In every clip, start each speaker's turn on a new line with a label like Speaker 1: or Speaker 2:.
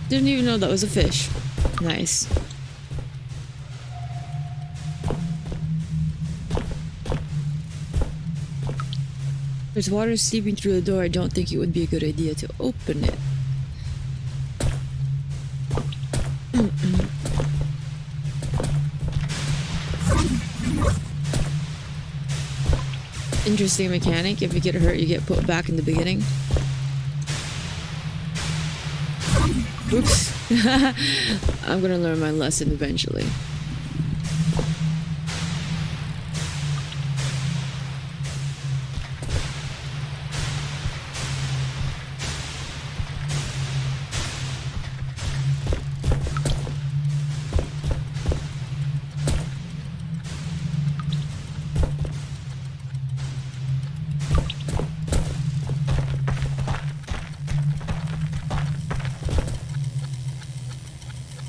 Speaker 1: Didn't even know that was a fish. Nice. There's water seeping through the door. I don't think it would be a good idea to open it. Interesting mechanic. If you get hurt, you get put back in the beginning. Oops. I'm gonna learn my lesson eventually.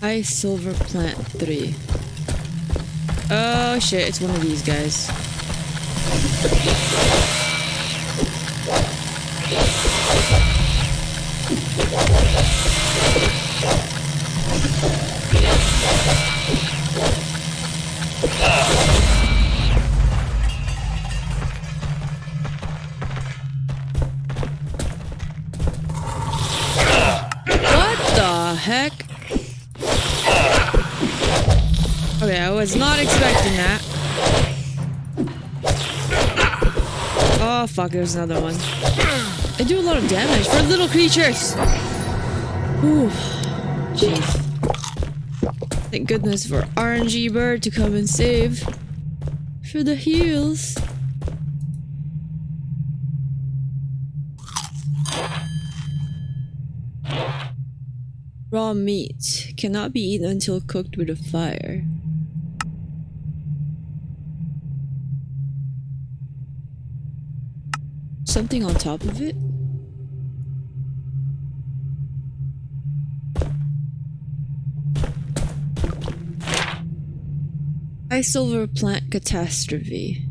Speaker 1: High silver plant 3. Oh shit, it's one of these guys. What the heck? Okay, I was not expecting that. Oh fuck, there's another one. I do a lot of damage for little creatures. Ooh, jeez. Thank goodness for RNG Bird to come and save. For the heals. Raw meat cannot be eaten until cooked with a fire. Something on top of it? High silver plant catastrophe.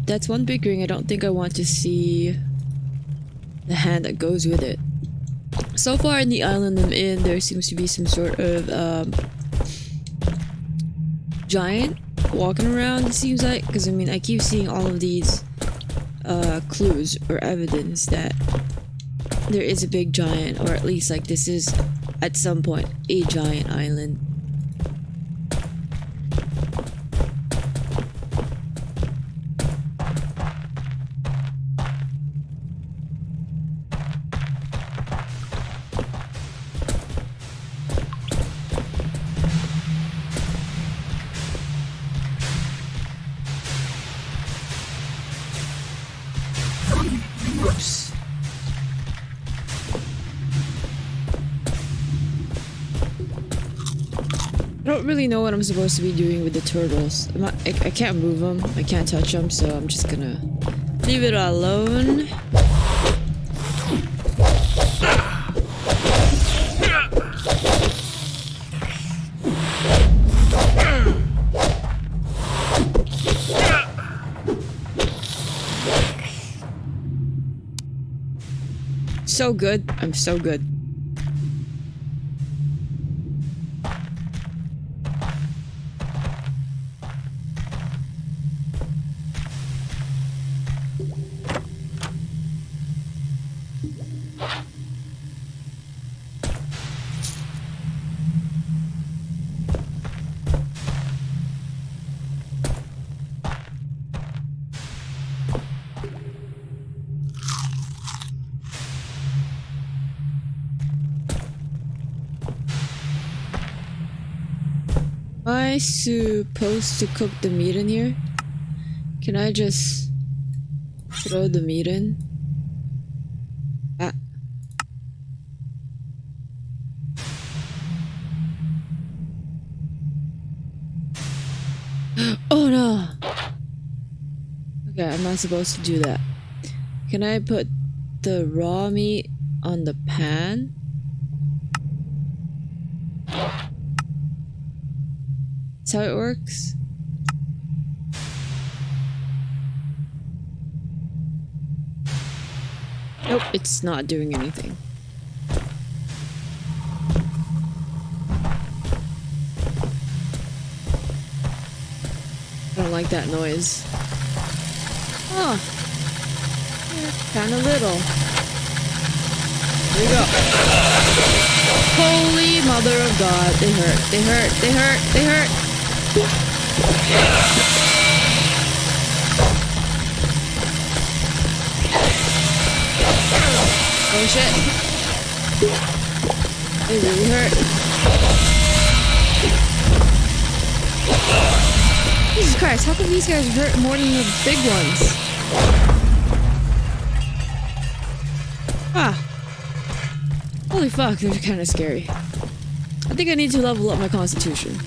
Speaker 1: That's one big ring. I don't think I want to see the hand that goes with it. So far in the island I'm in, there seems to be some sort of giant walking around, it seems like, because I mean I keep seeing all of these clues or evidence that there is a big giant, or at least like this is at some point a giant island. I don't really know what I'm supposed to be doing with the turtles. I can't move them, I can't touch them, so I'm just gonna leave it alone. So good, I'm so good. Am I supposed to cook the meat in here? Can I just throw the meat in? Ah. Yeah, I'm not supposed to do that. Can I put the raw meat on the pan? That's how it works? Nope, it's not doing anything. I don't like that noise. Oh, kind of little. Here we go. Holy mother of God. They hurt. They hurt. They hurt. They hurt. Oh shit. They really hurt. Jesus Christ, how come these guys hurt more than the big ones? Ah. Holy fuck, they're kind of scary. I think I need to level up my constitution.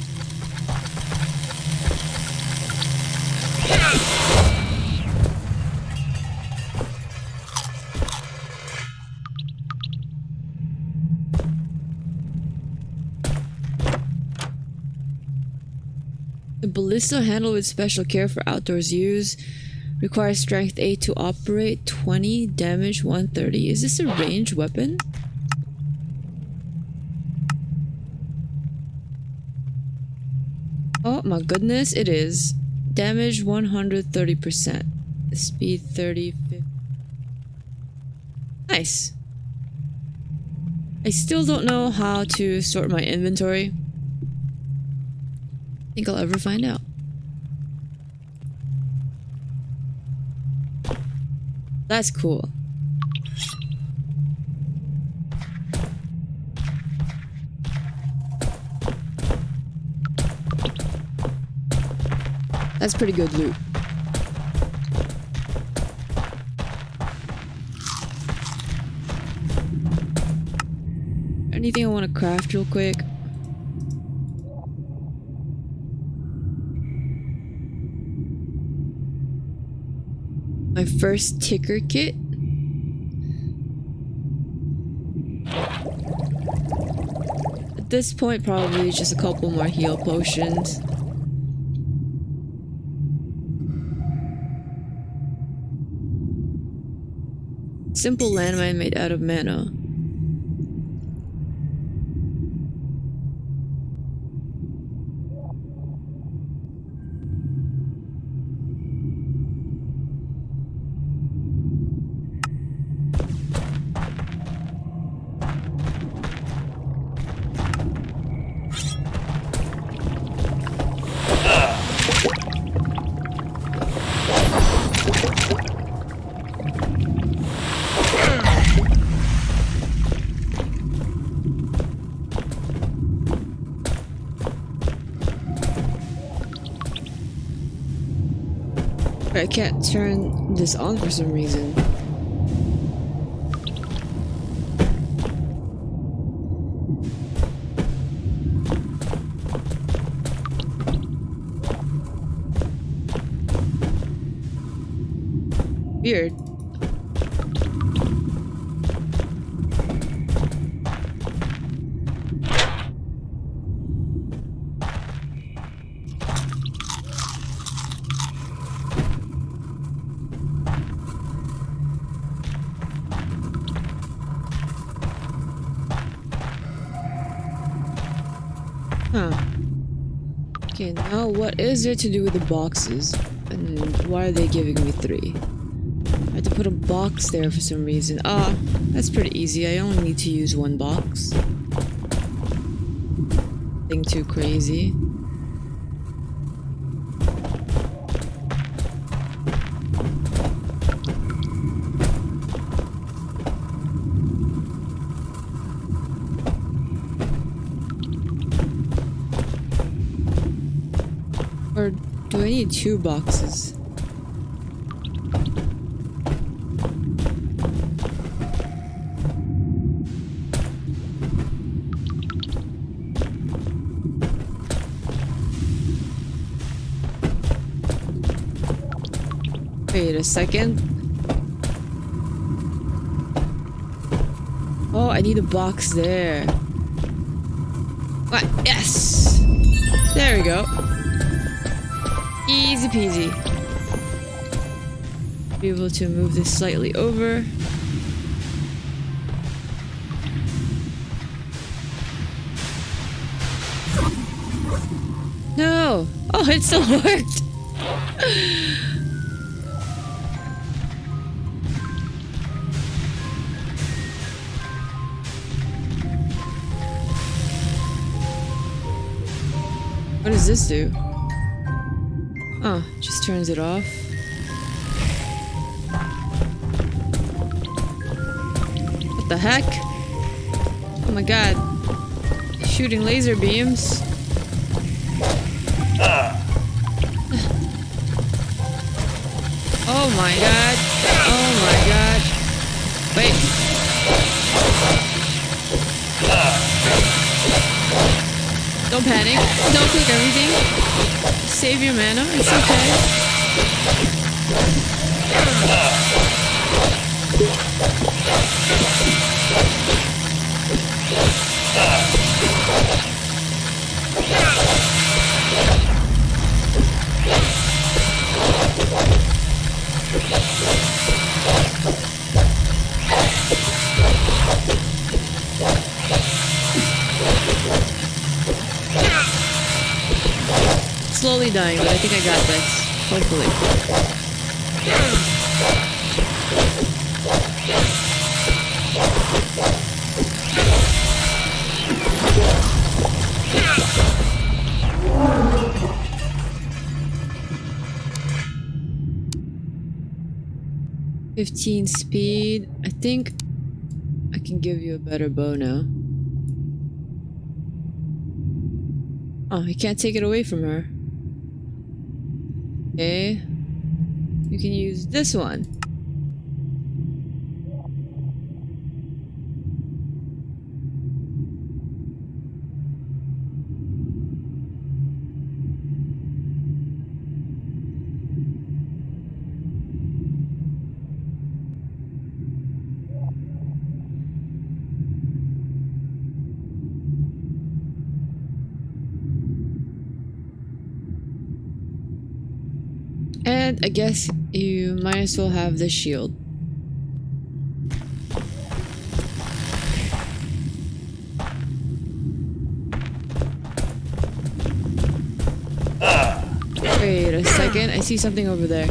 Speaker 1: A ballista handled with special care for outdoors use. Requires strength 8 to operate. 20, damage 130. Is this a ranged weapon? Oh my goodness, it is. Damage 130%. Speed 30. Nice. I still don't know how to sort my inventory. I think I'll ever find out. That's cool. That's pretty good loot. Anything I want to craft real quick? My first ticker kit. At this point, probably just a couple more heal potions. Simple landmine made out of mana. I can't turn this on for some reason. Weird. Huh. Okay, now what is there to do with the boxes? And why are they giving me 3? I had to put a box there for some reason. Ah, that's pretty easy. I only need to use 1 box. Nothing too crazy. Or do I need 2 boxes? Wait a second. Oh, I need a box there. What? Yes! There we go. Easy peasy. Be able to move this slightly over. No! Oh, it still worked! What does this do? Oh, just turns it off. What the heck? Oh my god. Shooting laser beams. Oh my god. Oh my god. Wait. Don't panic. Don't cook everything. Save your mana. It's okay. Slowly dying, but I think I got this. Hopefully. 15 speed. I think I can give you a better bow now. Oh, I can't take it away from her. Okay. You can use this one. And I guess you might as well have the shield. Wait a second, I see something over there.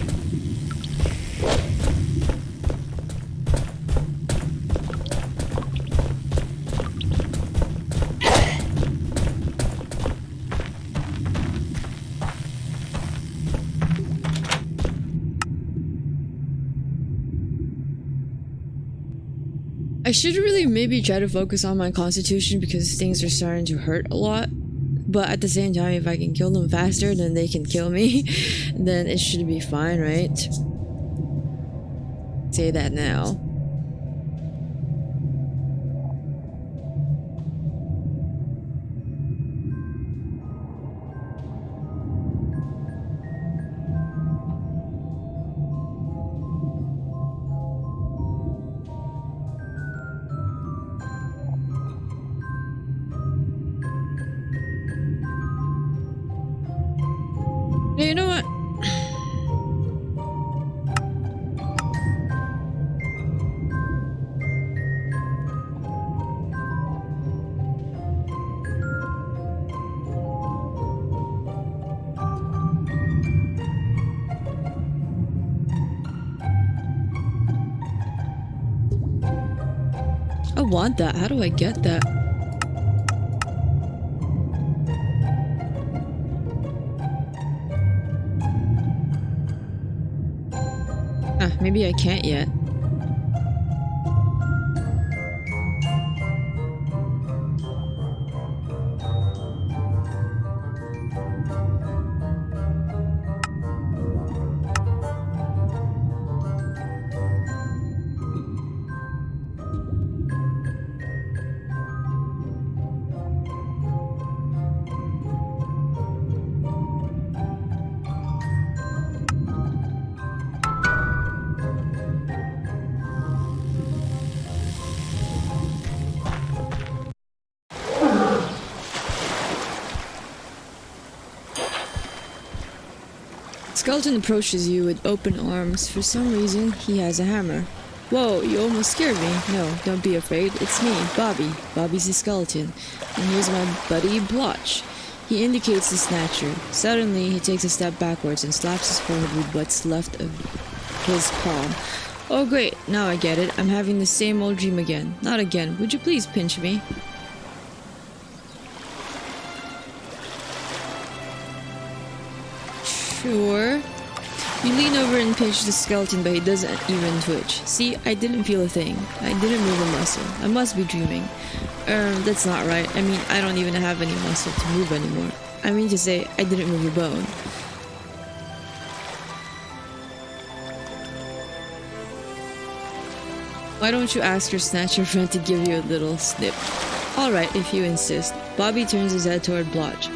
Speaker 1: I should really maybe try to focus on my constitution because things are starting to hurt a lot. But at the same time, if I can kill them faster than they can kill me, then it should be fine, right? Say that now. Hey, you know what? I want that. How do I get that? Maybe I can't yet. Skeleton approaches you with open arms. For some reason, he has a hammer. Whoa, you almost scared me. No, don't be afraid. It's me, Bobby. Bobby's a skeleton. And here's my buddy, Blotch. He indicates the snatcher. Suddenly, he takes a step backwards and slaps his forehead with what's left of his palm. Oh great, now I get it. I'm having the same old dream again. Not again. Would you please pinch me? Sure. You lean over and pinch the skeleton, but he doesn't even twitch. See, I didn't feel a thing. I didn't move a muscle. I must be dreaming. That's not right. I mean, I don't even have any muscle to move anymore. I mean to say, I didn't move a bone. Why don't you ask your snatcher friend to give you a little snip? Alright, if you insist. Bobby turns his head toward Blotch.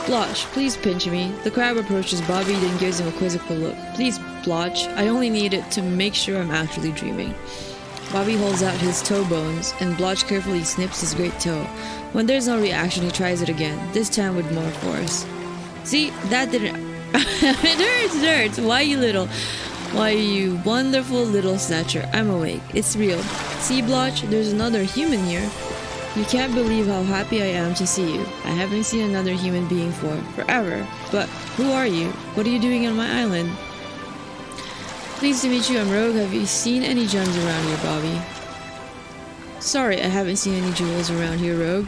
Speaker 1: Blotch, please pinch me. The crab approaches Bobby, then gives him a quizzical look. Please, Blotch. I only need it to make sure I'm actually dreaming. Bobby holds out his toe bones, and Blotch carefully snips his great toe. When there's no reaction, he tries it again, this time with more force. See, that didn't... it hurts. Why, you little... Why, you wonderful little snatcher. I'm awake. It's real. See, Blotch, there's another human here. You can't believe how happy I am to see you. I haven't seen another human being for forever. But who are you? What are you doing on my island? Pleased to meet you, I'm Rogue. Have you seen any gems around here, Bobby? Sorry, I haven't seen any jewels around here, Rogue.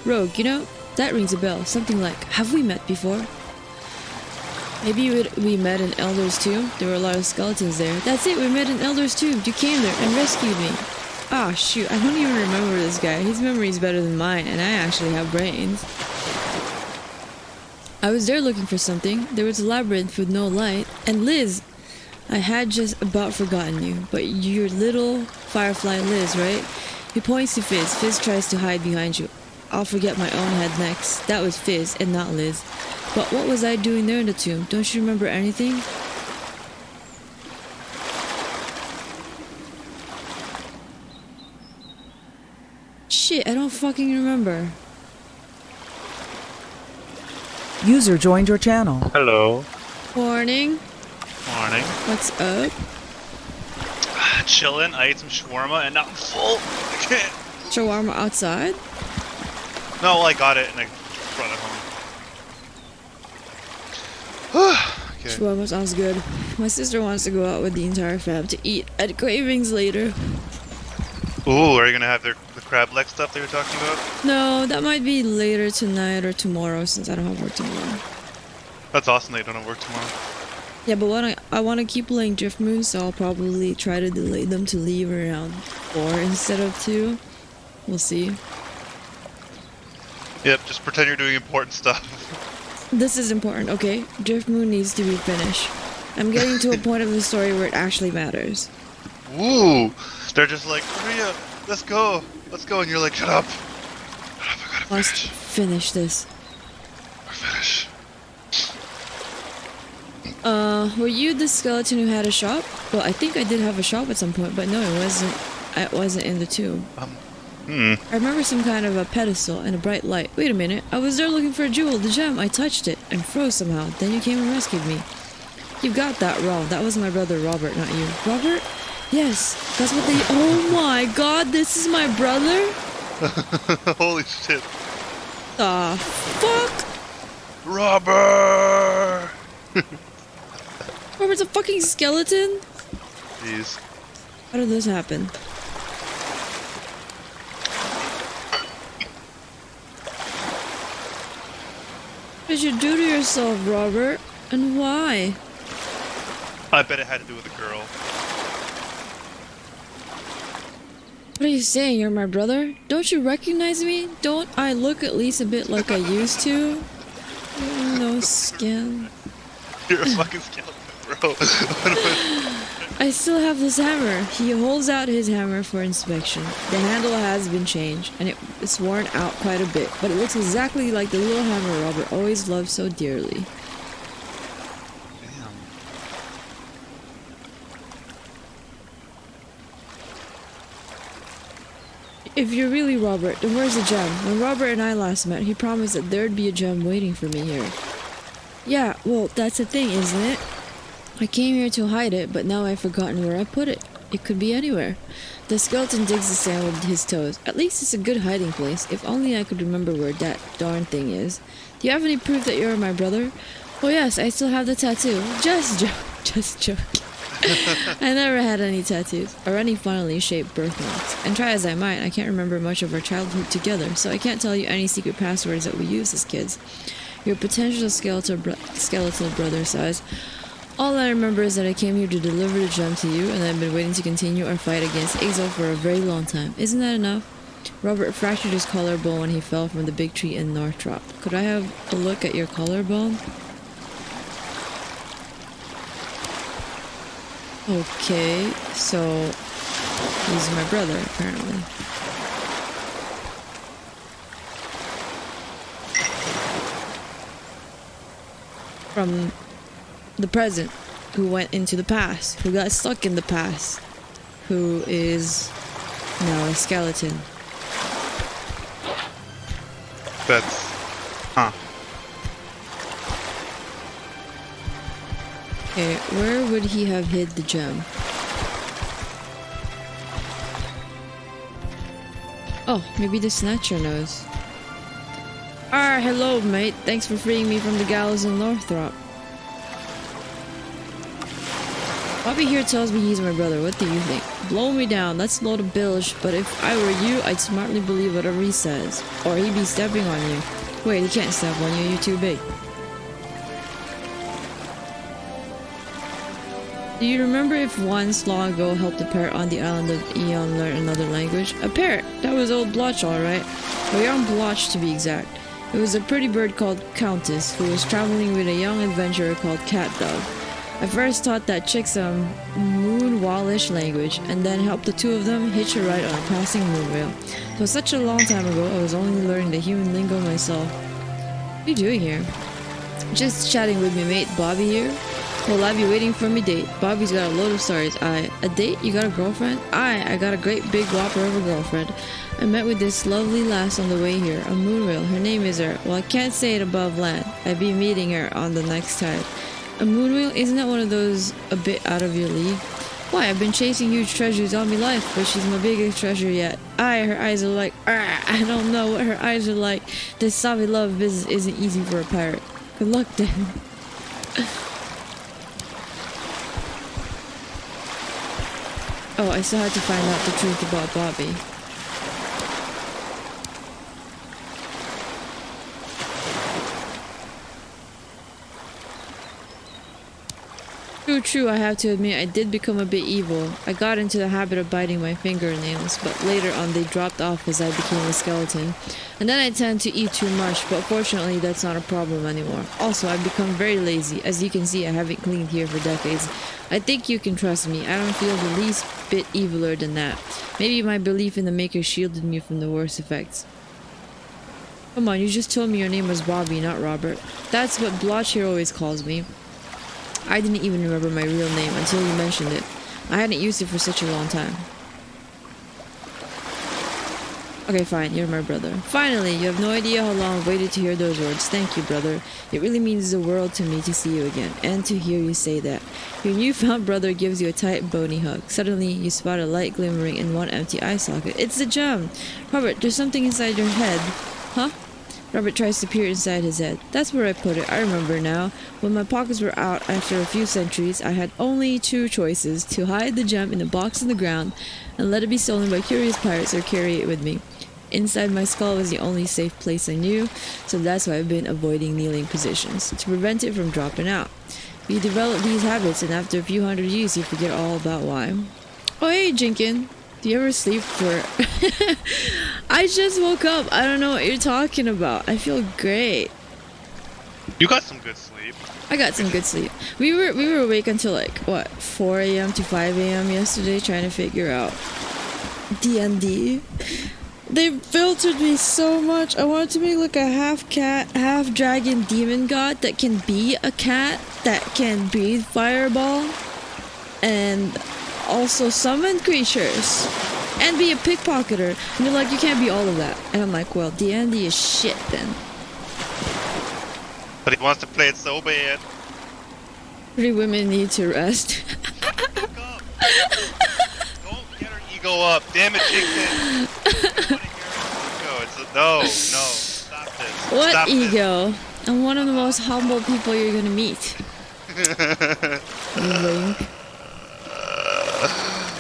Speaker 1: Rogue, you know, that rings a bell. Something like, have we met before? Maybe we met in Elder's Tomb. There were a lot of skeletons there. That's it, we met in Elder's Tomb. You came there and rescued me. Ah, shoot, I don't even remember this guy. His memory's better than mine, and I actually have brains. I was there looking for something. There was a labyrinth with no light. And Liz! I had just about forgotten you, but you're little Firefly Liz, right? He points to Fizz. Fizz tries to hide behind you. I'll forget my own head next. That was Fizz, and not Liz. But what was I doing there in the tomb? Don't you remember anything? Shit, I don't fucking remember.
Speaker 2: User joined your channel.
Speaker 3: Hello.
Speaker 1: Morning.
Speaker 3: Morning.
Speaker 1: What's up?
Speaker 3: Chillin'. I ate some shawarma and now I'm full. I can't.
Speaker 1: Shawarma outside?
Speaker 3: No, well, I got it and I brought it home. Okay.
Speaker 1: Shawarma sounds good. My sister wants to go out with the entire fam to eat at Cravings later.
Speaker 3: Ooh, are you gonna have the crab leg stuff they were talking about?
Speaker 1: No, that might be later tonight or tomorrow since I don't have work tomorrow.
Speaker 3: That's awesome that you don't have work tomorrow.
Speaker 1: Yeah, but I want to keep playing Driftmoon, so I'll probably try to delay them to leave around 4 instead of 2. We'll see.
Speaker 3: Yep, just pretend you're doing important stuff.
Speaker 1: This is important, okay? Driftmoon needs to be finished. I'm getting to a point of the story where it actually matters.
Speaker 3: Ooh, they're just like, Maria, let's go, and you're like, shut up. Shut up, I gotta
Speaker 1: Must
Speaker 3: finish.
Speaker 1: finish this.
Speaker 3: Or finish.
Speaker 1: Were you the skeleton who had a shop? Well, I think I did have a shop at some point, but no, it wasn't in the tomb. I remember some kind of a pedestal and a bright light. Wait a minute, I was there looking for a jewel, the gem. I touched it and froze somehow. Then you came and rescued me. You got that wrong. That was my brother Robert, not you. Robert? Yes, that's what they... Oh my god, this is my brother?
Speaker 3: Holy shit.
Speaker 1: The fuck?
Speaker 3: Robert!
Speaker 1: Robert's a fucking skeleton?
Speaker 3: Jeez.
Speaker 1: How did this happen? What did you do to yourself, Robert? And why?
Speaker 3: I bet it had to do with a girl.
Speaker 1: What are you saying? You're my brother? Don't you recognize me? Don't I look at least a bit like I used to? No skin.
Speaker 3: You're a fucking skeleton, bro.
Speaker 1: I still have this hammer. He holds out his hammer for inspection. The handle has been changed, and it's worn out quite a bit, but it looks exactly like the little hammer Robert always loved so dearly.
Speaker 3: Damn.
Speaker 1: If you're really Robert, then where's the gem? When Robert and I last met, he promised that there'd be a gem waiting for me here. Yeah, well, that's the thing, isn't it? I came here to hide it, but now I've forgotten where I put it. It could be anywhere. The skeleton digs the sand with his toes. At least it's a good hiding place. If only I could remember where that darn thing is. Do you have any proof that you're my brother? Oh yes, I still have the tattoo. Just joke. Just joke. I never had any tattoos, or any funnily shaped birthmarks. And try as I might, I can't remember much of our childhood together, so I can't tell you any secret passwords that we used as kids. Your potential skeletal brother size. All I remember is that I came here to deliver the gem to you, and I've been waiting to continue our fight against Exo for a very long time. Isn't that enough? Robert fractured his collarbone when he fell from the big tree in Northrop. Could I have a look at your collarbone? Okay, so he's my brother, apparently. From the present, who went into the past, who got stuck in the past, who is now a skeleton.
Speaker 3: That's... Huh.
Speaker 1: Okay, where would he have hid the gem? Oh, maybe the Snatcher knows. Ah, hello, mate. Thanks for freeing me from the gallows in Northrop. Bobby here tells me he's my brother. What do you think? Blow me down. That's a load of bilge, but if I were you, I'd smartly believe whatever he says. Or he'd be stepping on you. Wait, he can't step on you. You're too big. Do you remember if once long ago helped a parrot on the island of Eon learn another language? A parrot! That was old Blotch, alright. Or young Blotch to be exact. It was a pretty bird called Countess, who was traveling with a young adventurer called Cat Dog. I first taught that chick some Moonwallish language, and then helped the two of them hitch a ride on a passing moonrail. It was such a long time ago, I was only learning the human lingo myself. What are you doing here? Just chatting with me mate, Bobby here. Well, I'll be waiting for me date. Bobby's got a load of stories. A date? You got a girlfriend? I got a great big whopper of a girlfriend. I met with this lovely lass on the way here, a moonrail. Her name is her. Well, I can't say it above land. I'll be meeting her on the next tide. A moonrail? Isn't that one of those a bit out of your league? Why, I've been chasing huge treasures all my life, but she's my biggest treasure yet. Her eyes are like, I don't know what her eyes are like. This savvy love business isn't easy for a pirate. Good luck then. Oh, I still had to find out the truth about Bobby. True, I have to admit I did become a bit evil. I got into the habit of biting my fingernails, but later on they dropped off as I became a skeleton. And then I tend to eat too much, but fortunately that's not a problem anymore. Also, I've become very lazy. As you can see, I haven't cleaned here for decades. I think you can trust me. I don't feel the least bit eviler than that. Maybe my belief in the Maker shielded me from the worst effects. Come on, you just told me your name was Bobby, not Robert. That's what Blotch here always calls me. I didn't even remember my real name until you mentioned it. I hadn't used it for such a long time. Okay, fine, you're my brother. Finally, you have no idea how long I've waited to hear those words. Thank you, brother. It really means the world to me to see you again, and to hear you say that. Your newfound brother gives you a tight, bony hug. Suddenly, you spot a light glimmering in one empty eye socket. It's the gem! Robert, there's something inside your head. Huh? Robert tries to peer inside his head. That's where I put it. I remember now. When my pockets were out after a few centuries, I had only two choices: to hide the gem in a box in the ground and let it be stolen by curious pirates, or carry it with me. Inside my skull was the only safe place I knew, so that's why I've been avoiding kneeling positions, to prevent it from dropping out. You develop these habits, and after a few hundred years you forget all about why. Oh hey, Jinkin! Do you ever sleep for... I just woke up. I don't know what you're talking about. I feel great.
Speaker 3: You got some good sleep.
Speaker 1: I got some good sleep. We were awake until like, what, 4 a.m. to 5 a.m. yesterday trying to figure out D&D. They filtered me so much. I wanted to be like a half cat, half dragon demon god that can be a cat, that can breathe fireball, and also summon creatures, and be a pickpocketer. And they're like, you can't be all of that. And I'm like, well, D&D is shit then.
Speaker 3: But he wants to play it so bad.
Speaker 1: Pretty women need to rest.
Speaker 3: Fuck up. Don't get her ego up. Damn it, Chicken. No. Stop this.
Speaker 1: What
Speaker 3: Stop
Speaker 1: ego? I'm one of the most humble people you're gonna meet. Link.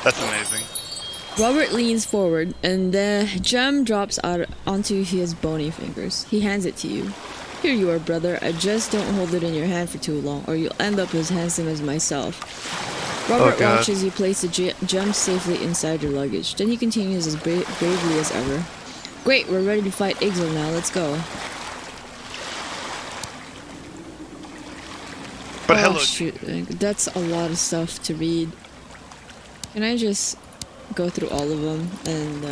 Speaker 3: That's amazing.
Speaker 1: Robert leans forward, and the gem drops out onto his bony fingers. He hands it to you. Here you are, brother. I just don't hold it in your hand for too long, or you'll end up as handsome as myself. Robert
Speaker 3: God.
Speaker 1: watches you place the gem safely inside your luggage. Then he continues as bravely as ever. Great, we're ready to fight Ixel now. Let's go.
Speaker 3: But
Speaker 1: Oh,
Speaker 3: hello.
Speaker 1: shoot. That's a lot of stuff to read. Can I just go through all of them and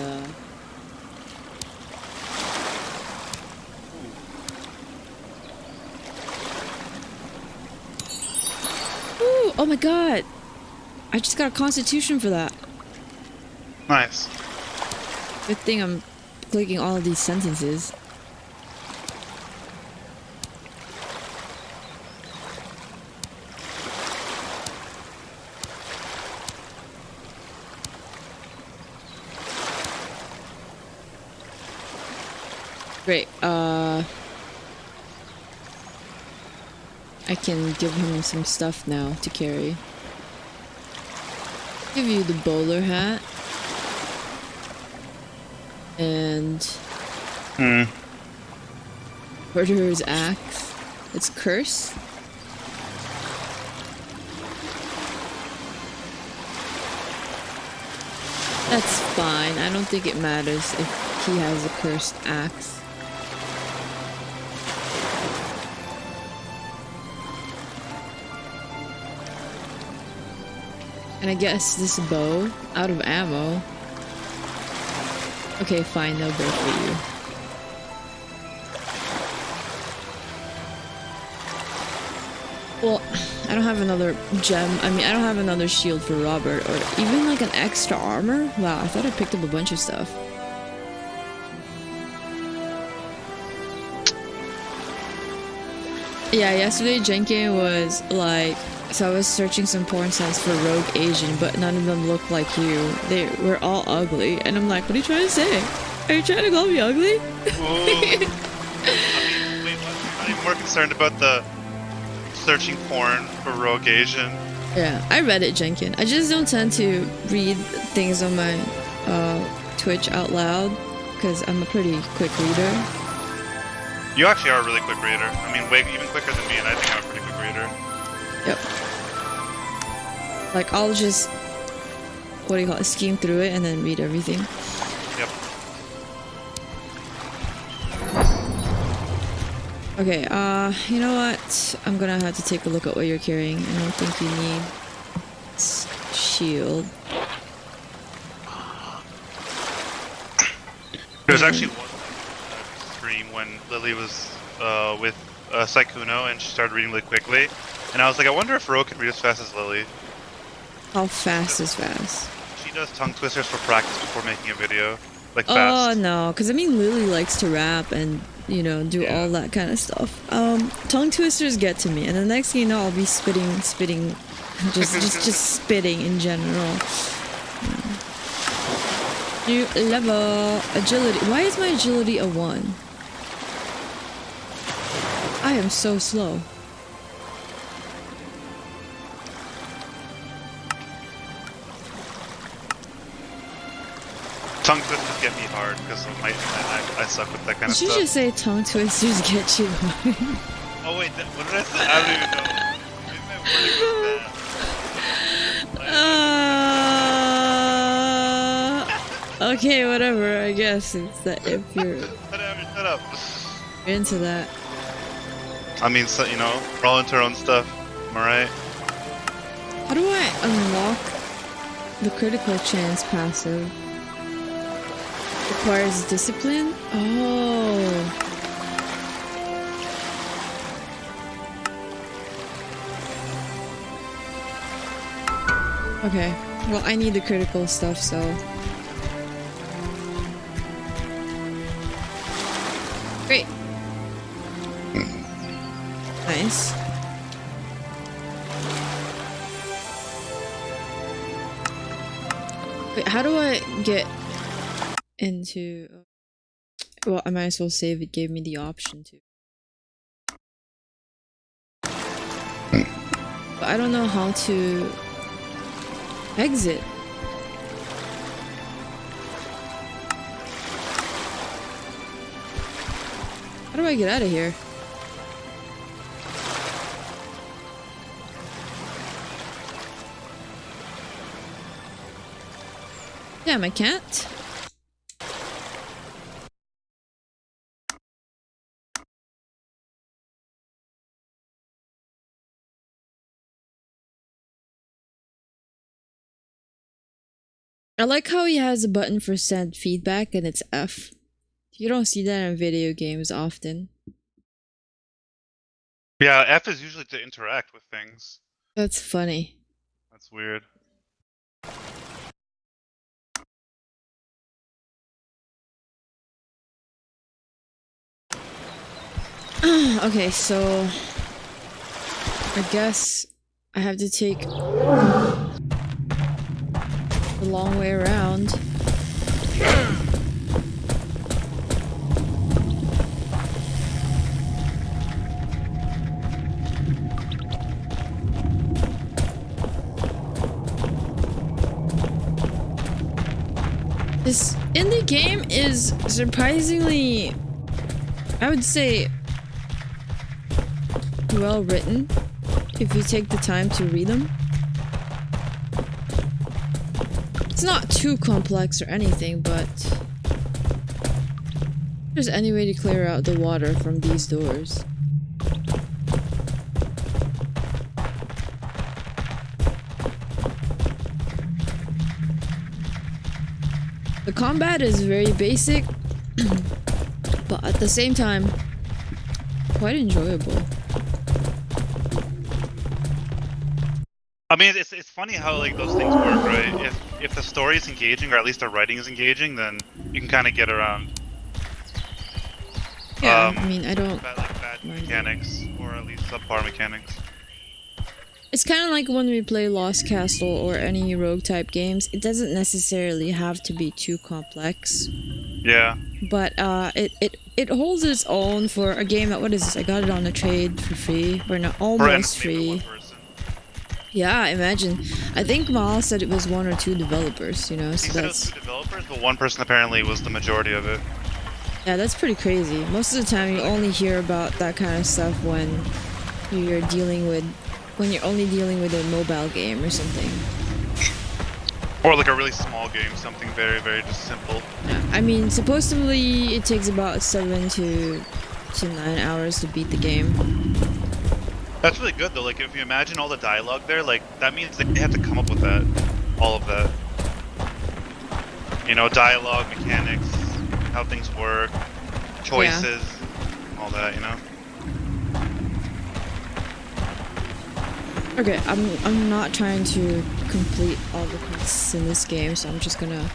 Speaker 1: Ooh, oh my god! I just got a constitution for that.
Speaker 3: Nice.
Speaker 1: Good thing I'm clicking all of these sentences. Great, I can give him some stuff now to carry. Give you the bowler hat. And... Murderer's axe. It's cursed. That's fine. I don't think it matters if he has a cursed axe. And I guess this bow, out of ammo. Okay, fine, no bow for you. Well, I don't have another gem. I mean, I don't have another shield for Robert, or even like an extra armor. Wow, I thought I picked up a bunch of stuff. Yeah, yesterday Jenkin was like, so I was searching some porn sites for rogue Asian, but none of them looked like you. They were all ugly, and I'm like, what are you trying to say? Are you trying to call me ugly?
Speaker 3: I mean, wait, what? I'm even more concerned about the searching porn for rogue Asian.
Speaker 1: Yeah, I read it, Jenkin. I just don't tend to read things on my Twitch out loud, because I'm a pretty quick reader.
Speaker 3: You actually are a really quick reader. I mean, way even quicker than me, and I think I'm a pretty quick reader.
Speaker 1: Yep. Like, I'll just, what do you call it, skim through it and then read everything.
Speaker 3: Yep.
Speaker 1: Okay, you know what? I'm gonna have to take a look at what you're carrying. I don't think you need shield.
Speaker 3: There's actually one stream when Lily was with Saikuno and she started reading really quickly. And I was like, I wonder if Ro can read as fast as Lily.
Speaker 1: How fast is fast?
Speaker 3: She does tongue twisters for practice before making a video. Like
Speaker 1: Oh,
Speaker 3: fast.
Speaker 1: no, because I mean, Lily likes to rap and, you know, do all that kind of stuff. Tongue twisters get to me, and the next thing you know, I'll be spitting, just spitting in general. New level, agility. Why is my agility a 1? I am so slow.
Speaker 3: Tongue twisters get me hard because I suck with that kind of
Speaker 1: Did you
Speaker 3: stuff.
Speaker 1: just say tongue twisters get you?
Speaker 3: Oh wait, what did I say? I don't even know. Maybe my wording was bad.
Speaker 1: Okay, whatever. I guess it's that if you're
Speaker 3: Shut up.
Speaker 1: into that.
Speaker 3: I mean, so, you know, we're all into our own stuff. Am I right?
Speaker 1: How do I unlock the critical chance passive? Requires discipline? Oh. Okay. Well, I need the critical stuff, so... Great. Wait, how do I get into... Well, I might as well save. It gave me the option to. But I don't know how to exit. How do I get out of here? Damn, I can't. I like how he has a button for send feedback and it's F. You don't see that in video games often.
Speaker 3: Yeah, F is usually to interact with things.
Speaker 1: That's funny.
Speaker 3: That's weird.
Speaker 1: Okay, so I guess I have to take the long way around. This indie game is surprisingly, I would say, well written if you take the time to read them. It's not too complex or anything, but if there's any way to clear out the water from these doors. The combat is very basic, but at the same time, quite enjoyable.
Speaker 3: I mean, it's funny how like those things work, right? If the story is engaging, or at least the writing is engaging, then you can kind of get around.
Speaker 1: Yeah, I mean, I don't
Speaker 3: bad mechanics, or at least subpar mechanics.
Speaker 1: It's kind of like when we play Lost Castle or any rogue type games. It doesn't necessarily have to be too complex.
Speaker 3: Yeah.
Speaker 1: But it holds its own for a game that, what is this? I got it on a trade for free, or not, almost free. Yeah, imagine. I think Miles said it was 1 or 2 developers, you know, so
Speaker 3: he said
Speaker 1: that's...
Speaker 3: it was 2 developers, but 1 person apparently was the majority of it.
Speaker 1: Yeah, that's pretty crazy. Most of the time you only hear about that kind of stuff when you're dealing with... when you're only dealing with a mobile game or something.
Speaker 3: Or like a really small game, something very, very just simple.
Speaker 1: Yeah, I mean, supposedly it takes about 7 to 9 hours to beat the game.
Speaker 3: That's really good though, like if you imagine all the dialogue there, like that means they had to come up with that. All of that. You know, dialogue, mechanics, how things work, choices, all that, you know?
Speaker 1: Okay, I'm not trying to complete all the quests in this game, so I'm just gonna...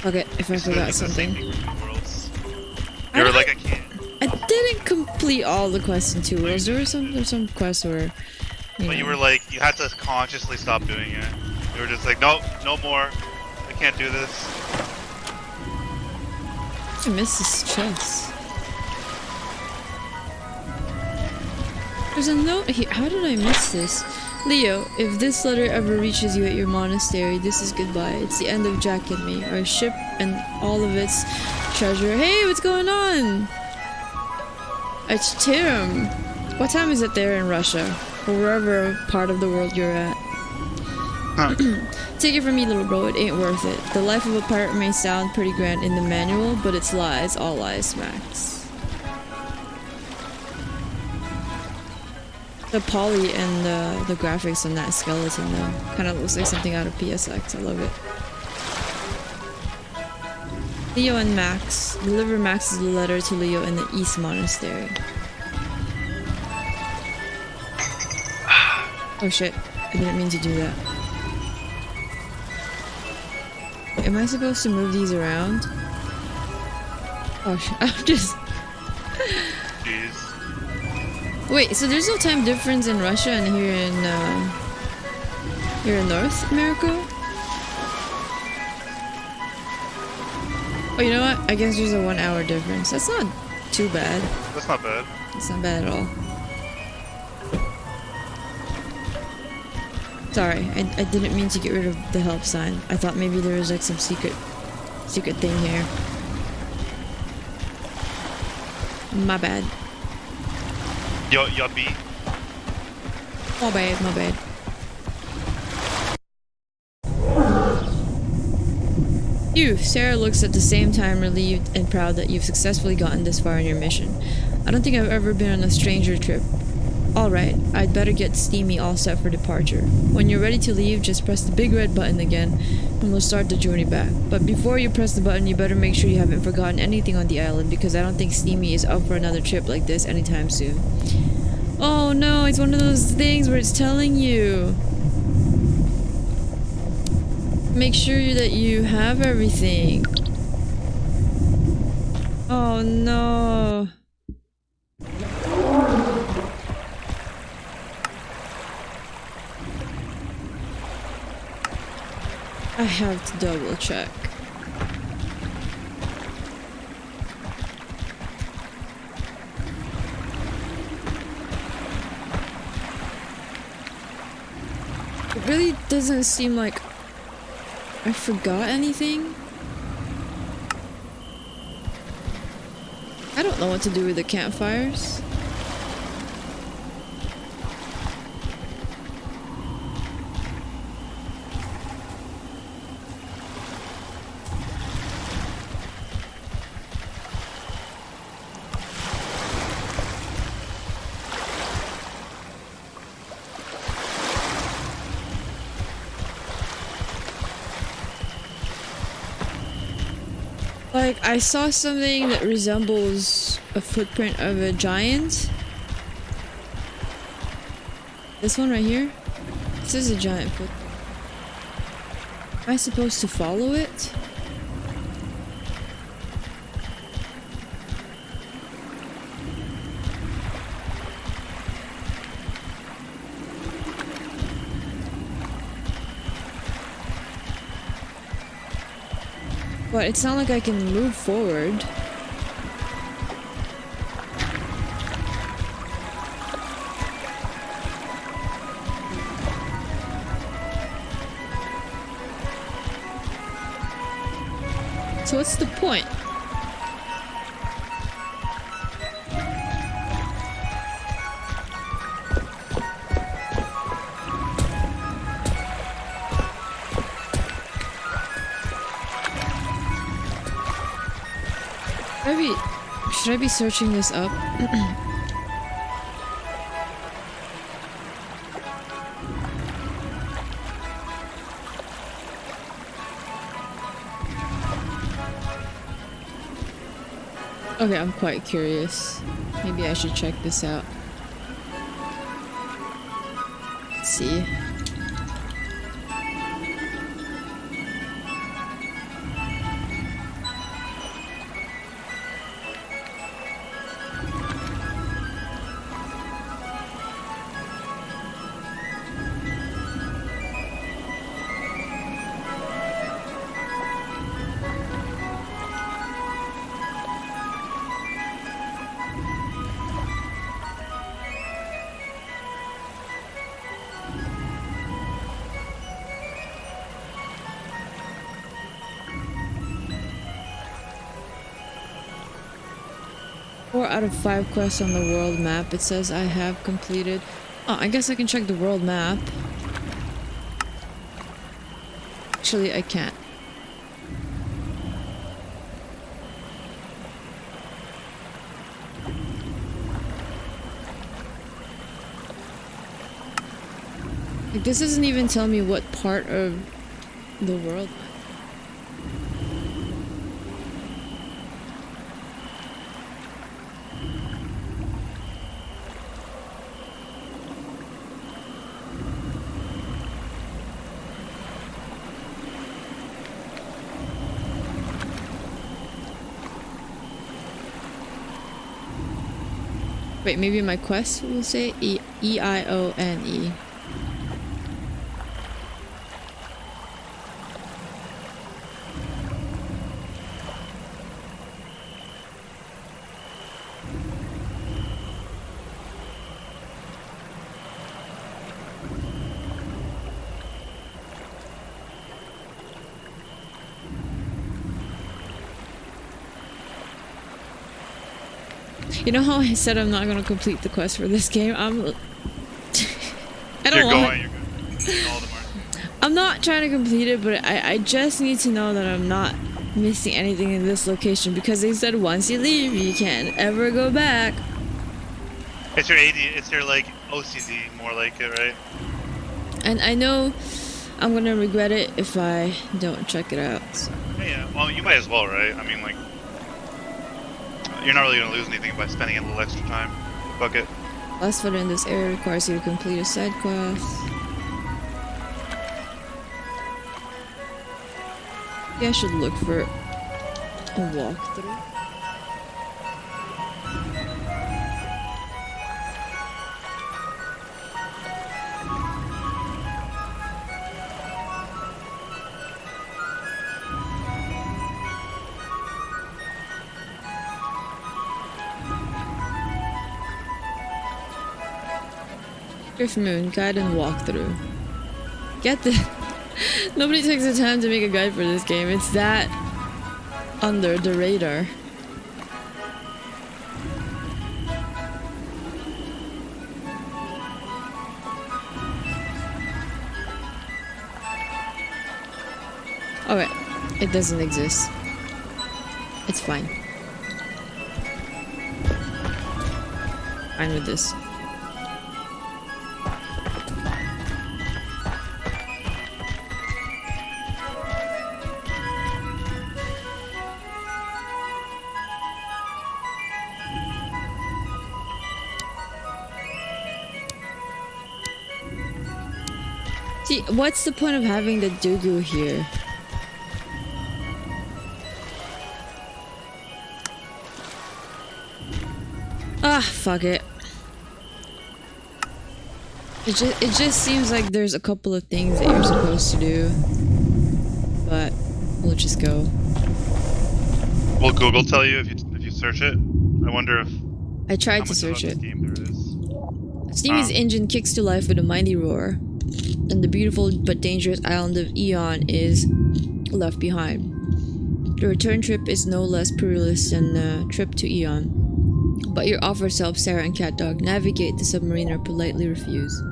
Speaker 1: Okay, if I forgot something.
Speaker 3: You were like, I can't.
Speaker 1: I didn't complete all the quests in 2 worlds. There were some quests where...
Speaker 3: But you were like, you had to consciously stop doing it. You were just like, no, no more. I can't do this.
Speaker 1: I miss this chest. There's a note here. How did I miss this? Leo, if this letter ever reaches you at your monastery, this is goodbye. It's the end of Jack and me, our ship and all of its treasure. Hey, what's going on? It's Tim. What time is it there in Russia? Or wherever part of the world you're at.
Speaker 3: Huh.
Speaker 1: Take it from me, little bro, it ain't worth it. The life of a pirate may sound pretty grand in the manual, but it's lies, all lies, Max. The poly and the graphics on that skeleton though, kind of looks like something out of PSX. I love it. Leo and Max. Deliver Max's letter to Leo in the East Monastery. Oh shit, I didn't mean to do that. Am I supposed to move these around? Oh shit, I'm just...
Speaker 3: Jeez.
Speaker 1: Wait, so there's no time difference in Russia and here in North America? Oh, you know what? I guess there's a 1 hour difference. That's not too bad.
Speaker 3: That's not bad.
Speaker 1: It's not bad at all. Sorry, I didn't mean to get rid of the help sign. I thought maybe there was like some secret thing here. My bad.
Speaker 3: Yo, B.
Speaker 1: My bad, my bad. You, Sarah looks at the same time relieved and proud that you've successfully gotten this far in your mission. I don't think I've ever been on a stranger trip. Alright, I'd better get Steamy all set for departure. When you're ready to leave, just press the big red button again, and we'll start the journey back. But before you press the button, you better make sure you haven't forgotten anything on the island, because I don't think Steamy is up for another trip like this anytime soon. Oh no, it's one of those things where it's telling you. Make sure that you have everything. Oh no. I have to double check. It really doesn't seem like I forgot anything. I don't know what to do with the campfires. Like, I saw something that resembles a footprint of a giant. This one right here? This is a giant footprint. Am I supposed to follow it? But it's not like I can move forward. So what's the point? Should I be searching this up? Okay, I'm quite curious. Maybe I should check this out. Let's see. Out of 5 quests on the world map, it says I have completed. Oh, I guess I can check the world map. Actually, I can't. Like, this doesn't even tell me what part of the world. Wait, maybe my quest will say E-I-O-N-E. You know how I said I'm not gonna complete the quest for this game? I don't
Speaker 3: You're
Speaker 1: want.
Speaker 3: going. You're good. All the marks.
Speaker 1: I'm not trying to complete it, but I just need to know that I'm not missing anything in this location because they said once you leave, you can't ever go back.
Speaker 3: It's your AD. It's your like OCD, more like it, right?
Speaker 1: And I know I'm gonna regret it if I don't check it out. So.
Speaker 3: Yeah. Well, you might as well, right? I mean, like, you're not really gonna lose anything by spending a little extra time. Fuck it.
Speaker 1: Last footer in this area requires you to complete a side quest. Yeah, I should look for a walkthrough. Driftmoon, guide and walkthrough. Get the... Nobody takes the time to make a guide for this game. It's that under the radar. Alright, it doesn't exist. It's fine. Fine with this. See, what's the point of having the Dugu here? Ah, fuck it. It just seems like there's a couple of things that you're supposed to do. But we'll just go.
Speaker 3: Will Google tell you if you search it? I wonder if
Speaker 1: I tried to search it.
Speaker 3: Game there is.
Speaker 1: Steamy's engine kicks to life with a mighty roar, and the beautiful but dangerous island of Eon is left behind. The return trip is no less perilous than the trip to Eon, but your offers to help Sarah and CatDog navigate the submarine are politely refused.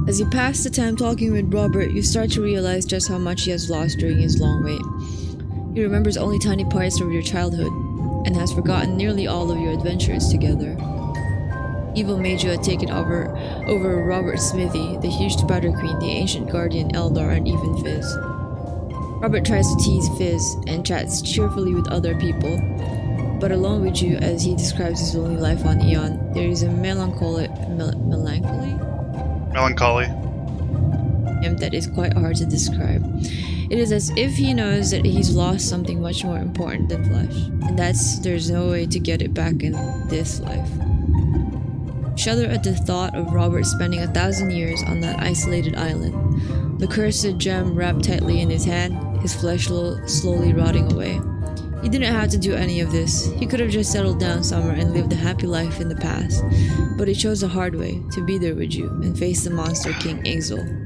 Speaker 1: As you pass the time talking with Robert, you start to realize just how much he has lost during his long wait. He remembers only tiny parts of your childhood, and has forgotten nearly all of your adventures together. Evil Maju had taken over Robert Smithy, the huge Spider Queen, the ancient guardian Eldar, and even Fizz. Robert tries to tease Fizz and chats cheerfully with other people, but alone with you, as he describes his lonely life on Eon, there is a melancholy that is quite hard to describe. It is as if he knows that he's lost something much more important than flesh, and there's no way to get it back in this life. Shudder at the thought of Robert spending 1,000 years on that isolated island, the cursed gem wrapped tightly in his hand, his flesh slowly rotting away. He didn't have to do any of this. He could have just settled down somewhere and lived a happy life in the past, but he chose the hard way, to be there with you and face the monster King Ixal.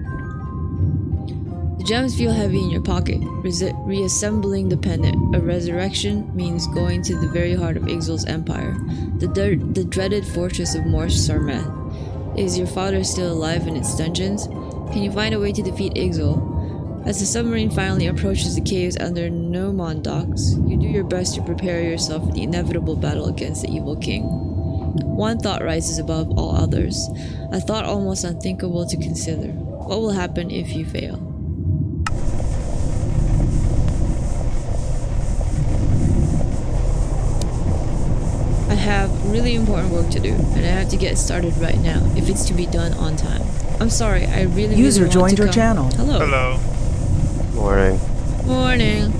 Speaker 1: The gems feel heavy in your pocket, reassembling the pendant. A resurrection means going to the very heart of Ixal's empire, the dreaded fortress of Mor Sarmeth. Is your father still alive in its dungeons? Can you find a way to defeat Ixal? As the submarine finally approaches the caves under Nomon docks, you do your best to prepare yourself for the inevitable battle against the evil king. One thought rises above all others, a thought almost unthinkable to consider. What will happen if you fail? I have really important work to do, and I have to get started right now, if it's to be done on time. I'm sorry, I really
Speaker 2: User
Speaker 1: want
Speaker 2: joined
Speaker 1: to
Speaker 2: your
Speaker 1: come.
Speaker 2: channel.
Speaker 1: Hello.
Speaker 3: Hello.
Speaker 4: Morning.
Speaker 1: Morning.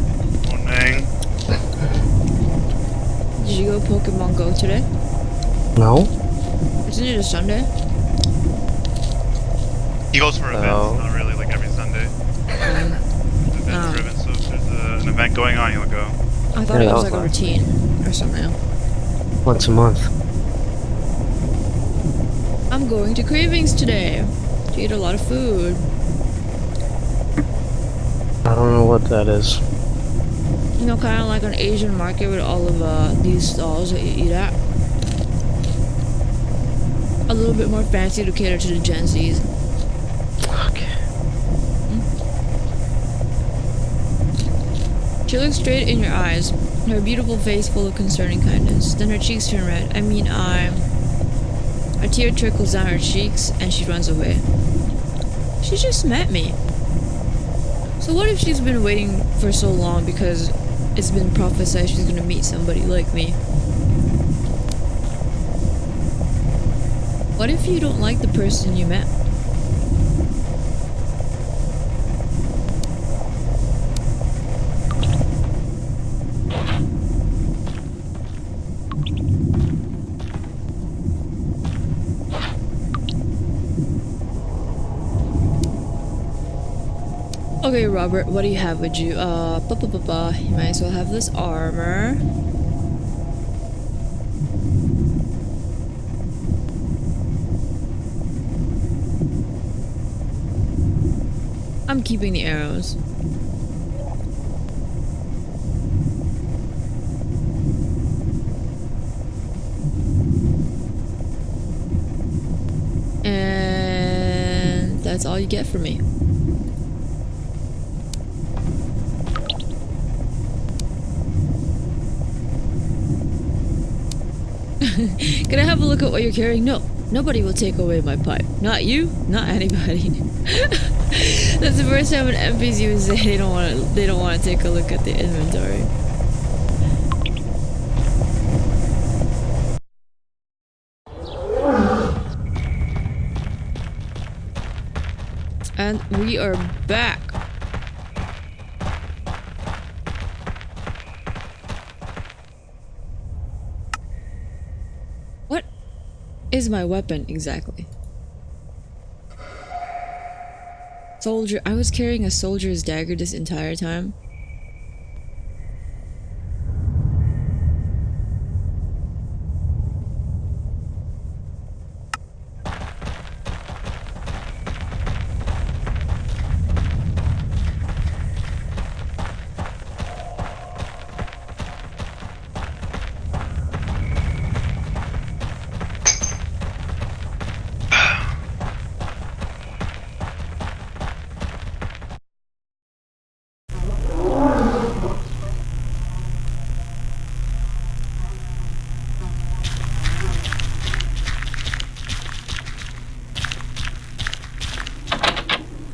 Speaker 3: Morning.
Speaker 1: Did you go Pokemon Go today?
Speaker 4: No?
Speaker 1: Isn't it a Sunday?
Speaker 3: He goes for
Speaker 4: Oh.
Speaker 3: events, not really like every Sunday. Event driven, so if there's an event going on, he'll go.
Speaker 1: I thought
Speaker 4: Yeah,
Speaker 1: it was
Speaker 4: that
Speaker 1: like a
Speaker 4: was
Speaker 1: routine or something.
Speaker 4: Once a month.
Speaker 1: I'm going to Cravings today to eat a lot of food.
Speaker 4: I don't know what that is.
Speaker 1: You know, kind of like an Asian market with all of these stalls that you eat at. little bit more fancy to cater to the Gen Zs.
Speaker 4: Okay.
Speaker 1: She looks straight in your eyes, her beautiful face full of concerning kindness. Then her cheeks turn red. A tear trickles down her cheeks and she runs away. She just met me. So what if she's been waiting for so long because it's been prophesied she's gonna meet somebody like me? What if you don't like the person you met? Okay, Robert, what do you have with you? You might as well have this armor. I'm keeping the arrows. And that's all you get from me. Can I have a look at what you're carrying? No, nobody will take away my pipe. Not you, not anybody. That's the first time an NPC would say they don't want to take a look at the inventory. And we are back. What is my weapon exactly? Soldier. I was carrying a soldier's dagger this entire time.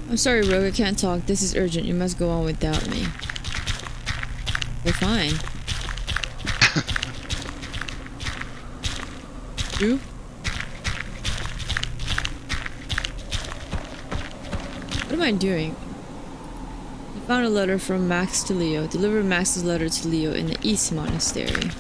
Speaker 1: I'm sorry, Rogue, I can't talk. This is urgent. You must go on without me. We're fine. You? What am I doing? You found a letter from Max to Leo. Deliver Max's letter to Leo in the East Monastery.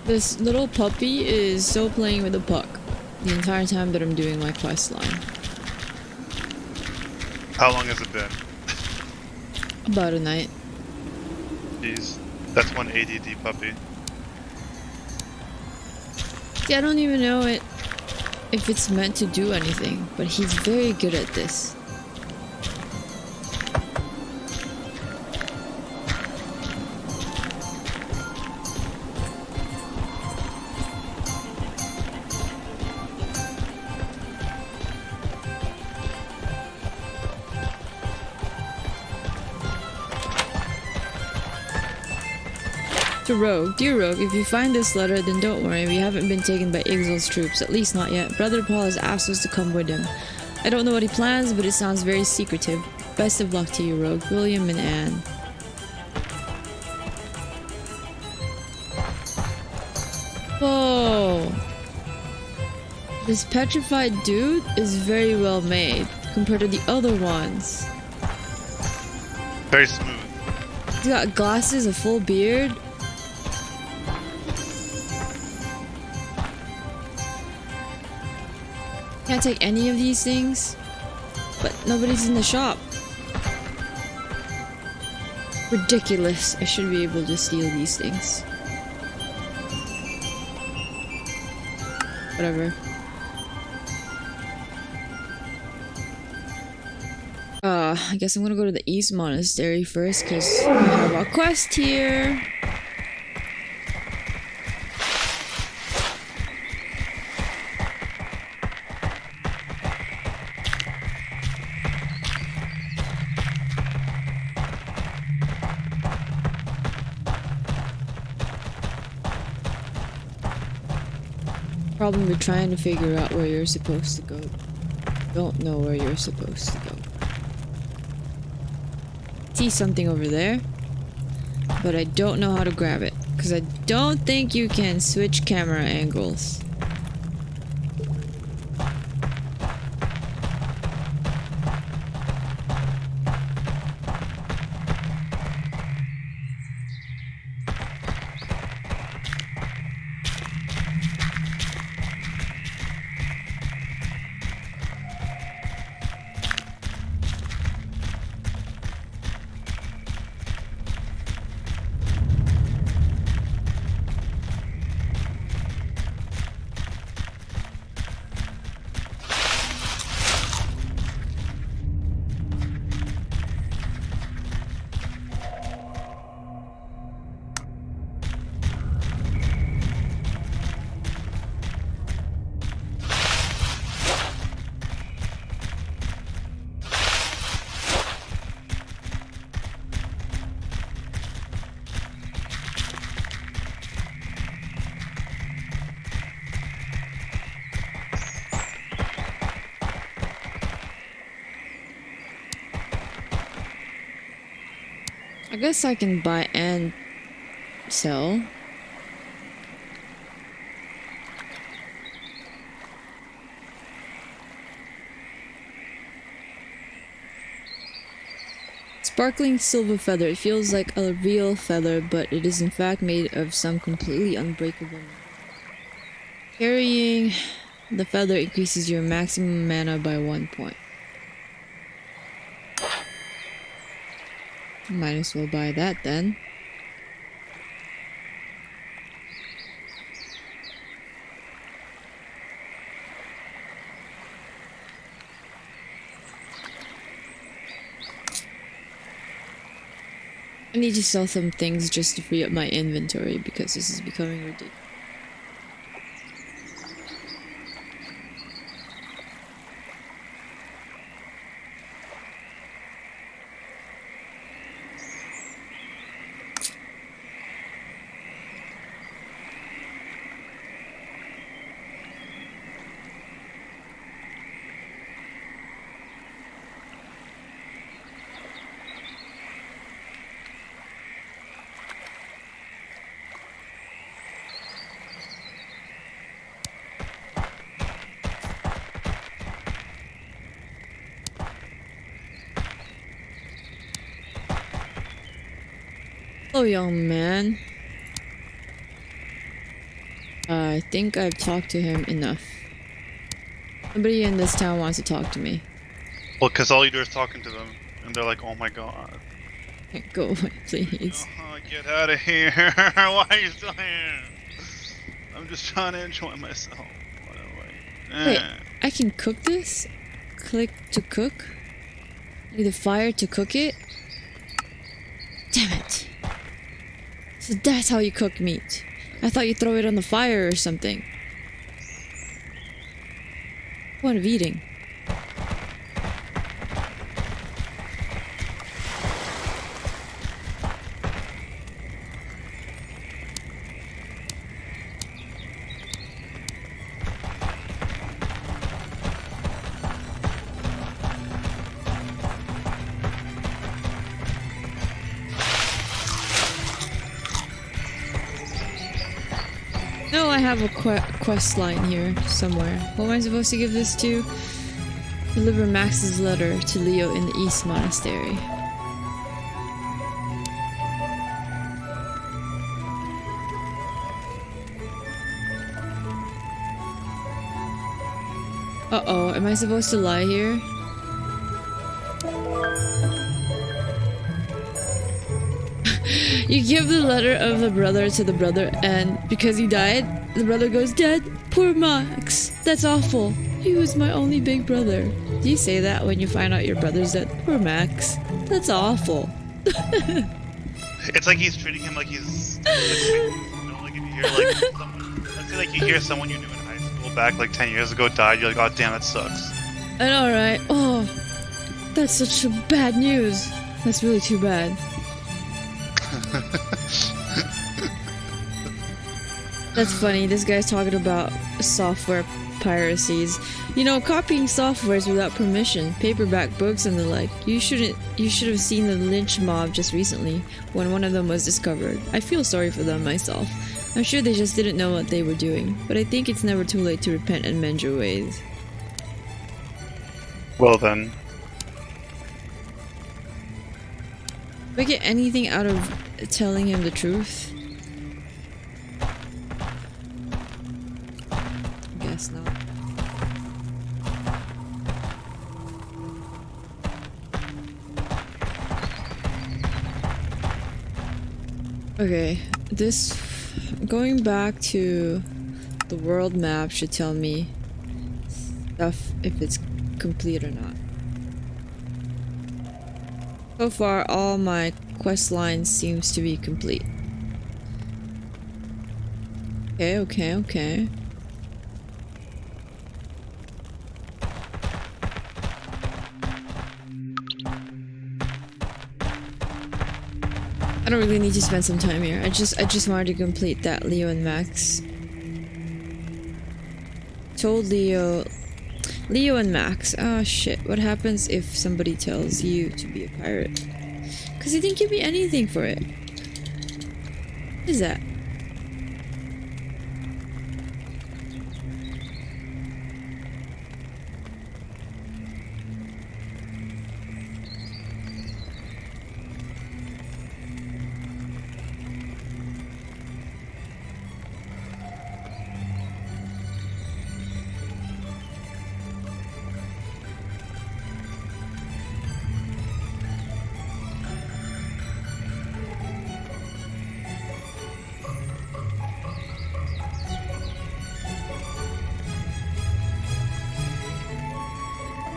Speaker 1: This little puppy is still playing with the puck the entire time that I'm doing my quest line.
Speaker 3: How long has it been?
Speaker 1: About a night.
Speaker 3: Jeez. That's one ADD puppy.
Speaker 1: See, I don't even know if it's meant to do anything, but he's very good at this. To Rogue. Dear Rogue, if you find this letter, then don't worry, we haven't been taken by Ixal's troops, at least not yet. Brother Paul has asked us to come with him. I don't know what he plans, but it sounds very secretive. Best of luck to you, Rogue. William and Anne. Whoa. This petrified dude is very well made compared to the other ones.
Speaker 3: Very smooth.
Speaker 1: He's got glasses, a full beard. can't take any of these things, but nobody's in the shop. Ridiculous. I should be able to steal these things. Whatever. I guess I'm gonna go to the East Monastery first, because we have a quest here. Problem with trying to figure out where you're supposed to go. Don't know where you're supposed to go. See something over there, but I don't know how to grab it, because I don't think you can switch camera angles. I guess I can buy and sell. Sparkling silver feather. It feels like a real feather, but it is in fact made of some completely unbreakable. Carrying the feather increases your maximum mana by 1 point. Might as well buy that then. I need to sell some things just to free up my inventory because this is becoming ridiculous. Hello, young man. I think I've talked to him enough. Nobody in this town wants to talk to me.
Speaker 3: Well, because all you do is talking to them, and they're like, "Oh my god,
Speaker 1: Go away, please.
Speaker 3: get out of here! Why are you still here? I'm just trying to enjoy myself."
Speaker 1: Wait, I can cook this? Click to cook? Need the fire to cook it? Damn it. So that's how you cook meat. I thought you throw it on the fire or something. Point of eating. No, I have a quest line here somewhere. Who am I supposed to give this to? Deliver Max's letter to Leo in the East Monastery. Uh-oh, am I supposed to lie here? You give the letter of the brother to the brother, and because he died, the brother goes, "Dad, poor Max. That's awful. He was my only big brother." Do you say that when you find out your brother's dead? Poor Max. That's awful.
Speaker 3: It's like he's treating him like he's. You know, like if you hear like someone, let's say like you hear someone you knew in high school back like 10 years ago died, you're like, oh damn, that sucks.
Speaker 1: I know, right? Oh, that's such a bad news. That's really too bad. That's funny. This guy's talking about software piracies. You know, copying softwares without permission, paperback books and the like. You should have seen the lynch mob just recently when one of them was discovered. I feel sorry for them myself. I'm sure they just didn't know what they were doing, but I think it's never too late to repent and mend your ways.
Speaker 3: Well then.
Speaker 1: Do I get anything out of telling him the truth? Guess not. Okay, this going back to the world map should tell me stuff if it's complete or not. So far, all my quest lines seems to be complete. Okay. I don't really need to spend some time here. I just wanted to complete that Leo and Max. Told Leo and Max. Oh shit, what happens if somebody tells you to be a pirate? Cause he didn't give me anything for it. What is that?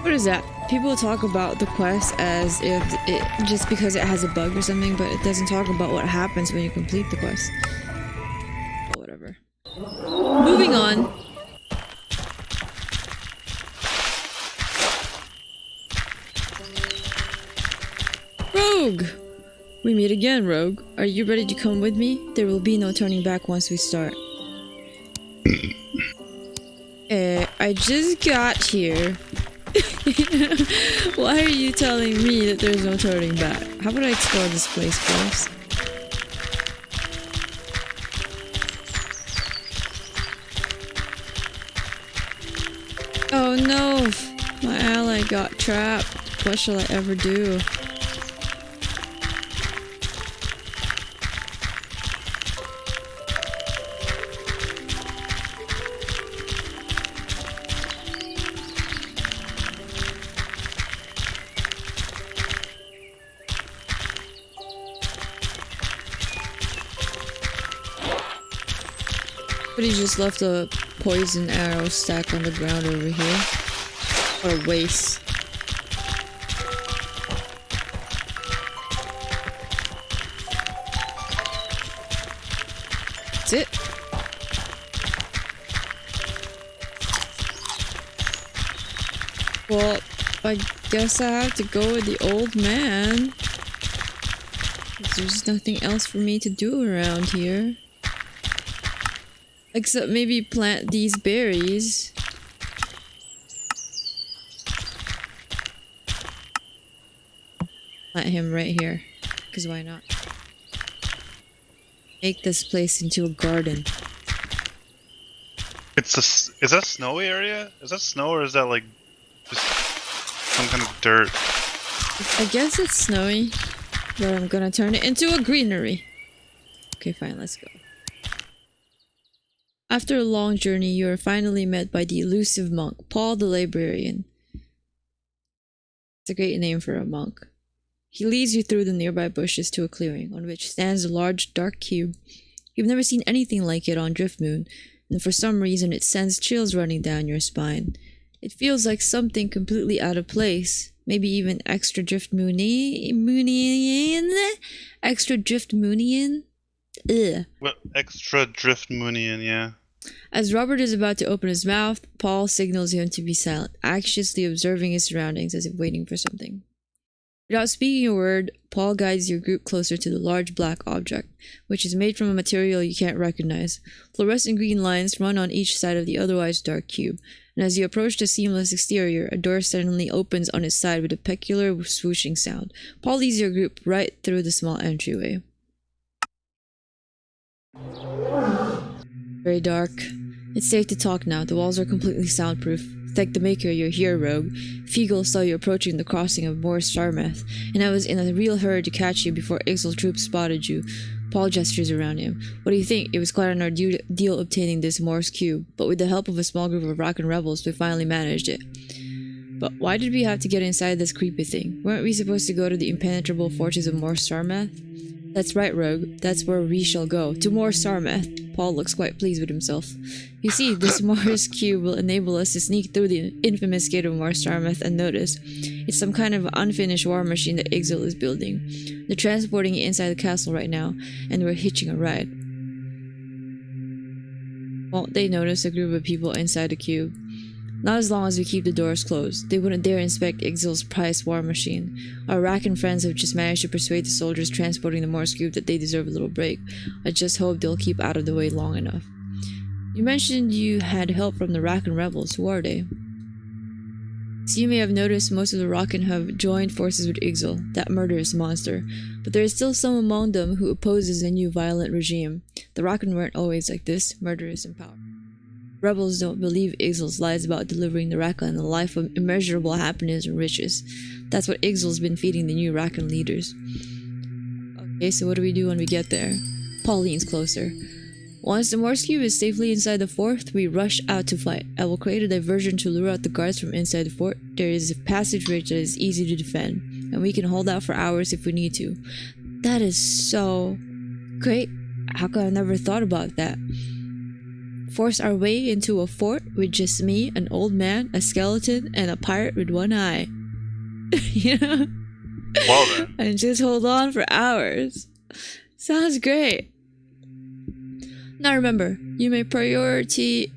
Speaker 1: What is that? People talk about the quest as if it just because it has a bug or something, but it doesn't talk about what happens when you complete the quest. Oh, whatever. Moving on. Rogue! We meet again, Rogue. Are you ready to come with me? There will be no turning back once we start. I just got here. Why are you telling me that there's no turning back? How about I explore this place first? Oh no! My ally got trapped. What shall I ever do? Somebody just left a poison arrow stack on the ground over here. What a waste. That's it. Well, I guess I have to go with the old man. There's nothing else for me to do around here. Except maybe plant these berries. Plant him right here. Because why not? Make this place into a garden.
Speaker 3: It's a, is that a snowy area? Is that snow or is that like just some kind of dirt?
Speaker 1: I guess it's snowy. But I'm gonna turn it into a greenery. Okay, fine, let's go. After a long journey, you are finally met by the elusive monk, Paul the Librarian. It's a great name for a monk. He leads you through the nearby bushes to a clearing, on which stands a large dark cube. You've never seen anything like it on Driftmoon, and for some reason it sends chills running down your spine. It feels like something completely out of place, maybe even extra Driftmoonian? Extra Driftmoonian? Ugh.
Speaker 3: Well, extra Driftmoonian, yeah.
Speaker 1: As Robert is about to open his mouth, Paul signals him to be silent, anxiously observing his surroundings as if waiting for something. Without speaking a word, Paul guides your group closer to the large black object, which is made from a material you can't recognize. Fluorescent green lines run on each side of the otherwise dark cube, and as you approach the seamless exterior, a door suddenly opens on its side with a peculiar swooshing sound. Paul leads your group right through the small entryway. Very dark. It's safe to talk now. The walls are completely soundproof. Thank the Maker you're here, Rogue. Fiegel saw you approaching the crossing of Morris Sarmeth, and I was in a real hurry to catch you before Ixal's troops spotted you. Paul gestures around him. What do you think? It was quite an ordeal obtaining this Morse cube, but with the help of a small group of Rockin' rebels, we finally managed it. But why did we have to get inside this creepy thing? Weren't we supposed to go to the impenetrable fortress of Morris Sarmeth? That's right, Rogue. That's where we shall go. To Morris Sarmeth. Paul looks quite pleased with himself. You see, this Morris cube will enable us to sneak through the infamous gate of Morris Sarmeth unnoticed. It's some kind of unfinished war machine that Ixal is building. They're transporting it inside the castle right now, and we're hitching a ride. Won't they notice a group of people inside the cube? Not as long as we keep the doors closed. They wouldn't dare inspect Ixal's prized war machine. Our Rackin' friends have just managed to persuade the soldiers transporting the Morse cube that they deserve a little break. I just hope they'll keep out of the way long enough. You mentioned you had help from the Rackin' rebels. Who are they? So you may have noticed most of the Rackin' have joined forces with Ixal, that murderous monster. But there is still some among them who opposes the new violent regime. The Rackin' weren't always like this, murderous and powerful. Rebels don't believe Ixal's lies about delivering the Rackin' a life of immeasurable happiness and riches. That's what Ixal's been feeding the new Rackin' leaders. Okay, so what do we do when we get there? Paul leans closer. Once the Morse cube is safely inside the fort, we rush out to fight. I will create a diversion to lure out the guards from inside the fort. There is a passageway that is easy to defend, and we can hold out for hours if we need to. That is so great. How come I never thought about that? Force our way into a fort with just me, an old man, a skeleton, and a pirate with one eye. You know?
Speaker 3: Well then.
Speaker 1: And just hold on for hours. Sounds great. Now remember, your main priority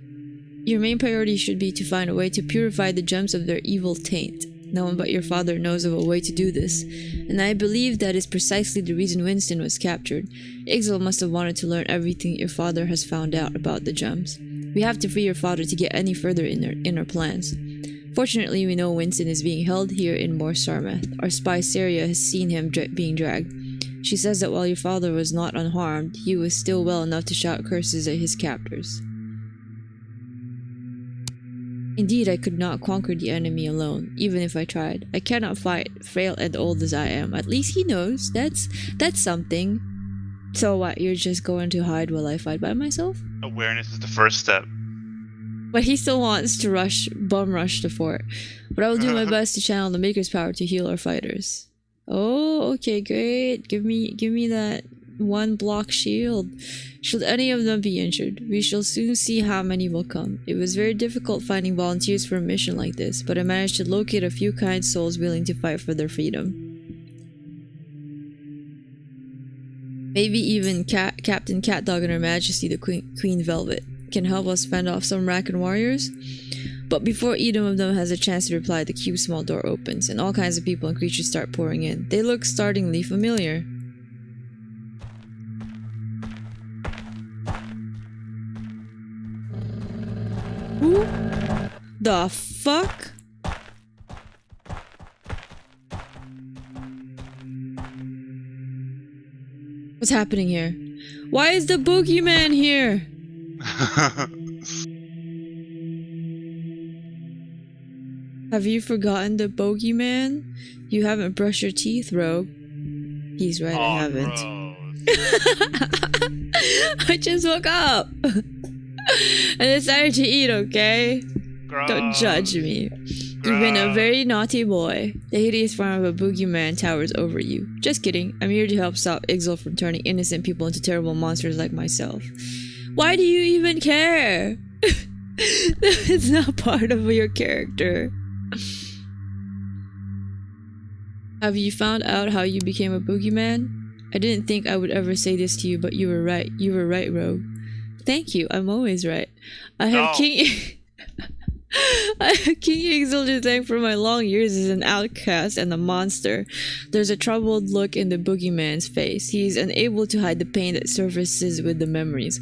Speaker 1: should be to find a way to purify the gems of their evil taint. No one but your father knows of a way to do this, and I believe that is precisely the reason Winston was captured. Ixal must have wanted to learn everything your father has found out about the gems. We have to free your father to get any further in our plans. Fortunately, we know Winston is being held here in Morse Sarmeth. Our spy Saria has seen him being dragged. She says that while your father was not unharmed, he was still well enough to shout curses at his captors. Indeed, I could not conquer the enemy alone, even if I tried. I cannot fight, frail and old as I am. At least he knows. That's something. So what, you're just going to hide while I fight by myself?
Speaker 3: Awareness is the first step.
Speaker 1: But he still wants to bum rush the fort. But I will do my best to channel the Maker's power to heal our fighters. Oh, okay, great. Give me that one block shield. Should any of them be injured, we shall soon see how many will come. It was very difficult finding volunteers for a mission like this, but I managed to locate a few kind souls willing to fight for their freedom. Maybe even Captain Catdog and Her Majesty the Queen Velvet can help us fend off some Rackin' warriors. But before either of them has a chance to reply, the cube's small door opens, and all kinds of people and creatures start pouring in. They look startlingly familiar. Who the fuck? What's happening here? Why is the boogeyman here? Have you forgotten the bogeyman? You haven't brushed your teeth, Rogue. He's right, I haven't. I just woke up. I decided to eat, okay? Don't judge me. You've been a very naughty boy. The hideous form of a boogeyman towers over you. Just kidding. I'm here to help stop Ixel from turning innocent people into terrible monsters like myself. Why do you even care? It's not part of your character. Have you found out how you became a boogeyman? I didn't think I would ever say this to you, but you were right. You were right, Rogue. Thank you. I'm always right. I have King Ixel to thank for my long years as an outcast and a monster. There's a troubled look in the boogeyman's face. He's unable to hide the pain that surfaces with the memories.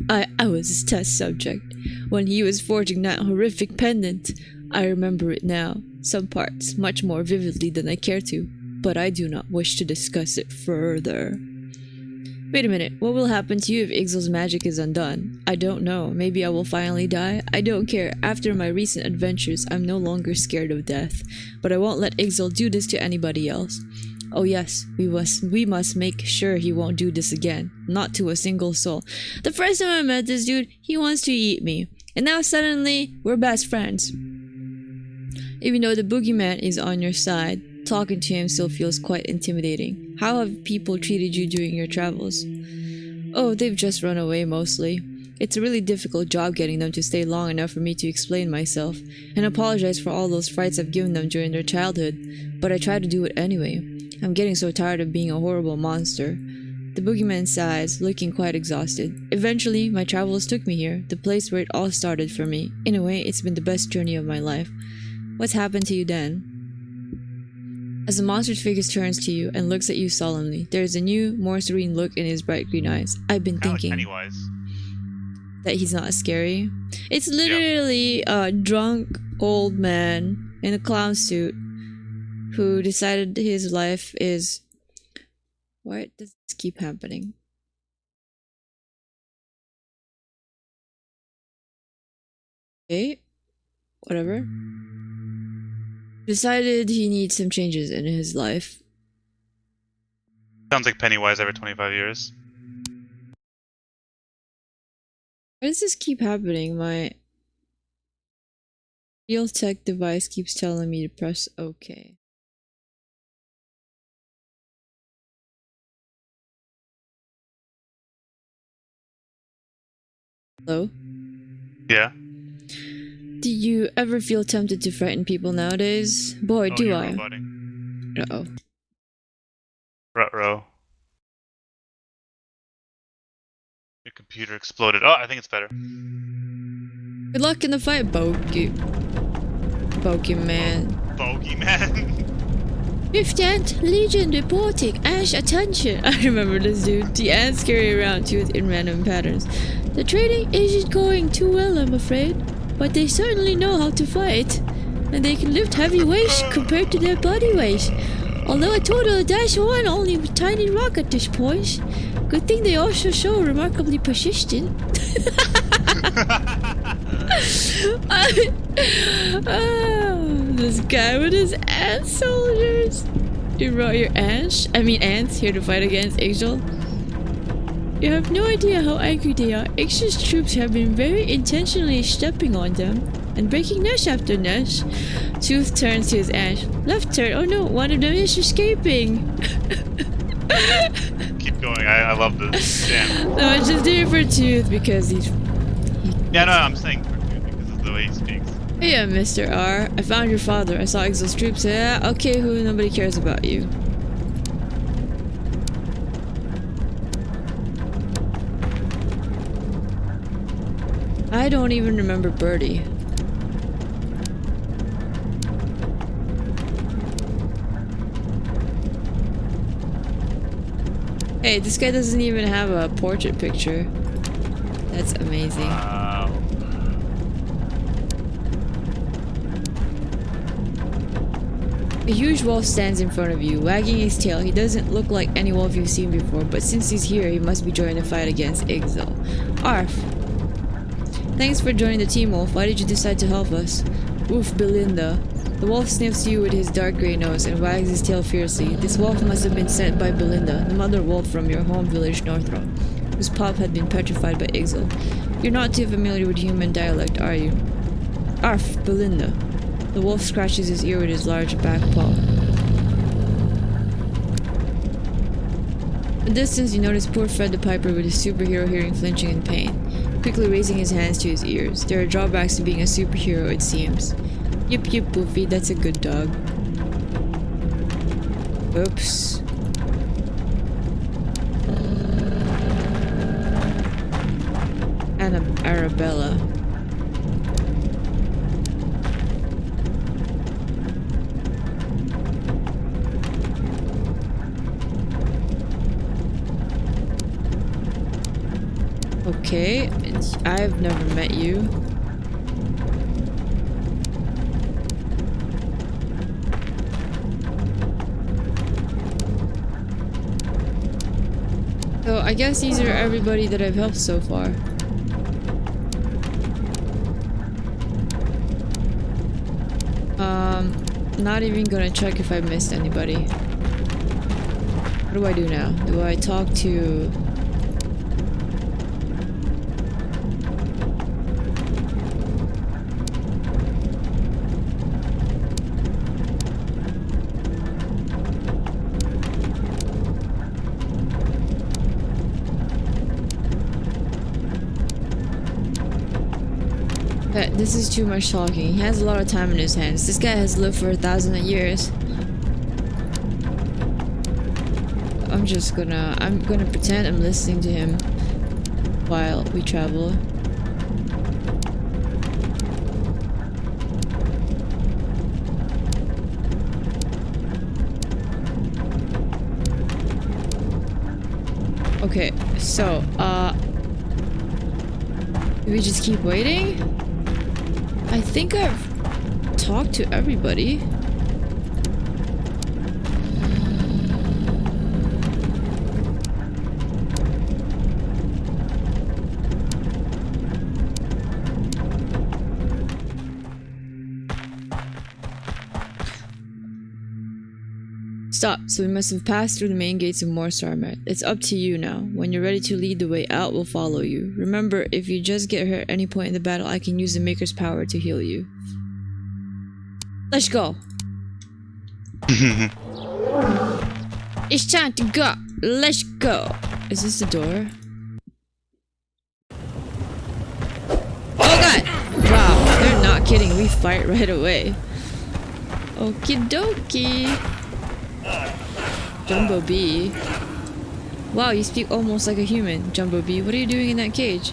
Speaker 1: I was his test subject when he was forging that horrific pendant. I remember it now, some parts much more vividly than I care to, but I do not wish to discuss it further. Wait a minute, what will happen to you if Ixel's magic is undone? I don't know, maybe I will finally die? I don't care, after my recent adventures I'm no longer scared of death, but I won't let Ixel do this to anybody else. Oh yes, we must make sure he won't do this again, not to a single soul. The first time I met this dude, he wants to eat me, and now suddenly, we're best friends. Even though the boogeyman is on your side, talking to him still feels quite intimidating. How have people treated you during your travels? Oh, they've just run away mostly. It's a really difficult job getting them to stay long enough for me to explain myself, and apologize for all those frights I've given them during their childhood, but I try to do it anyway. I'm getting so tired of being a horrible monster. The boogeyman sighs, looking quite exhausted. Eventually, my travels took me here, the place where it all started for me. In a way, it's been the best journey of my life. What's happened to you then? As the monster's figure turns to you and looks at you solemnly, there is a new, more serene look in his bright green eyes. I've been thinking that he's not scary. It's literally a drunk old man in a clown suit who decided his life is... Why does this keep happening? Okay, whatever. Decided he needs some changes in his life.
Speaker 3: Sounds like Pennywise every 25 years.
Speaker 1: Why does this keep happening? My real tech device keeps telling me to press OK. Hello?
Speaker 3: Yeah?
Speaker 1: Do you ever feel tempted to frighten people nowadays? Boy, do I. Uh-oh.
Speaker 3: Ruh-roh. Your computer exploded. Oh, I think it's better.
Speaker 1: Good luck in the fight, Bogeyman.
Speaker 3: Bogeyman?
Speaker 1: Fifth Ant, Legion reporting. Ash, attention. I remember this dude. The ants carry around tooth in random patterns. The training isn't going too well, I'm afraid. But they certainly know how to fight. And they can lift heavy weights compared to their body weight. Although a total of -1, only a tiny rock at this point. Good thing they also show remarkably persistent. This guy with his ant soldiers. You brought your ants here to fight against Ixel. You have no idea how angry they are. Ixel's troops have been very intentionally stepping on them and breaking nest after nest. Tooth turns to his ant. Left turn. Oh no, one of them is escaping.
Speaker 3: Keep going. I love this. Damn.
Speaker 1: No, I just did it for Tooth because he's...
Speaker 3: Yeah, no, I'm saying for Tooth because of the way he speaks.
Speaker 1: Hey, Mr. R. I found your father. I saw Ixel's troops. Yeah, okay, nobody cares about you. I don't even remember Birdie. Hey, this guy doesn't even have a portrait picture. That's amazing.
Speaker 3: Wow.
Speaker 1: A huge wolf stands in front of you, wagging his tail. He doesn't look like any wolf you've seen before, but since he's here, he must be joining the fight against Ixel. Arf. Thanks for joining the team, Wolf. Why did you decide to help us? Oof, Belinda. The wolf sniffs you with his dark grey nose and wags his tail fiercely. This wolf must have been sent by Belinda, the mother wolf from your home village, Northrop. whose pulp had been petrified by Ixal. You're not too familiar with human dialect, are you? Arf, Belinda. The wolf scratches his ear with his large back paw. From a distance, you notice poor Fred the Piper with his superhero hearing flinching in pain, quickly raising his hands to his ears. There are drawbacks to being a superhero, it seems. Yip yip, Boofy, that's a good dog. Oops. Arabella. Okay, I've never met you. So I guess these are everybody that I've helped so far. Not even gonna check if I missed anybody. What do I do now? Do I talk to... This is too much talking. He has a lot of time in his hands. This guy has lived for 1,000 years. I'm gonna pretend I'm listening to him while we travel. Okay, so, do we just keep waiting? I think I've talked to everybody. Stop, so we must have passed through the main gates of Morsarmet. It's up to you now. When you're ready to lead the way out, we'll follow you. Remember, if you just get hurt at any point in the battle, I can use the Maker's power to heal you. Let's go! It's time to go! Let's go! Is this the door? Oh god! Wow, they're not kidding. We fight right away. Okie dokie. Jumbo B. Wow, you speak almost like a human. Jumbo B, what are you doing in that cage?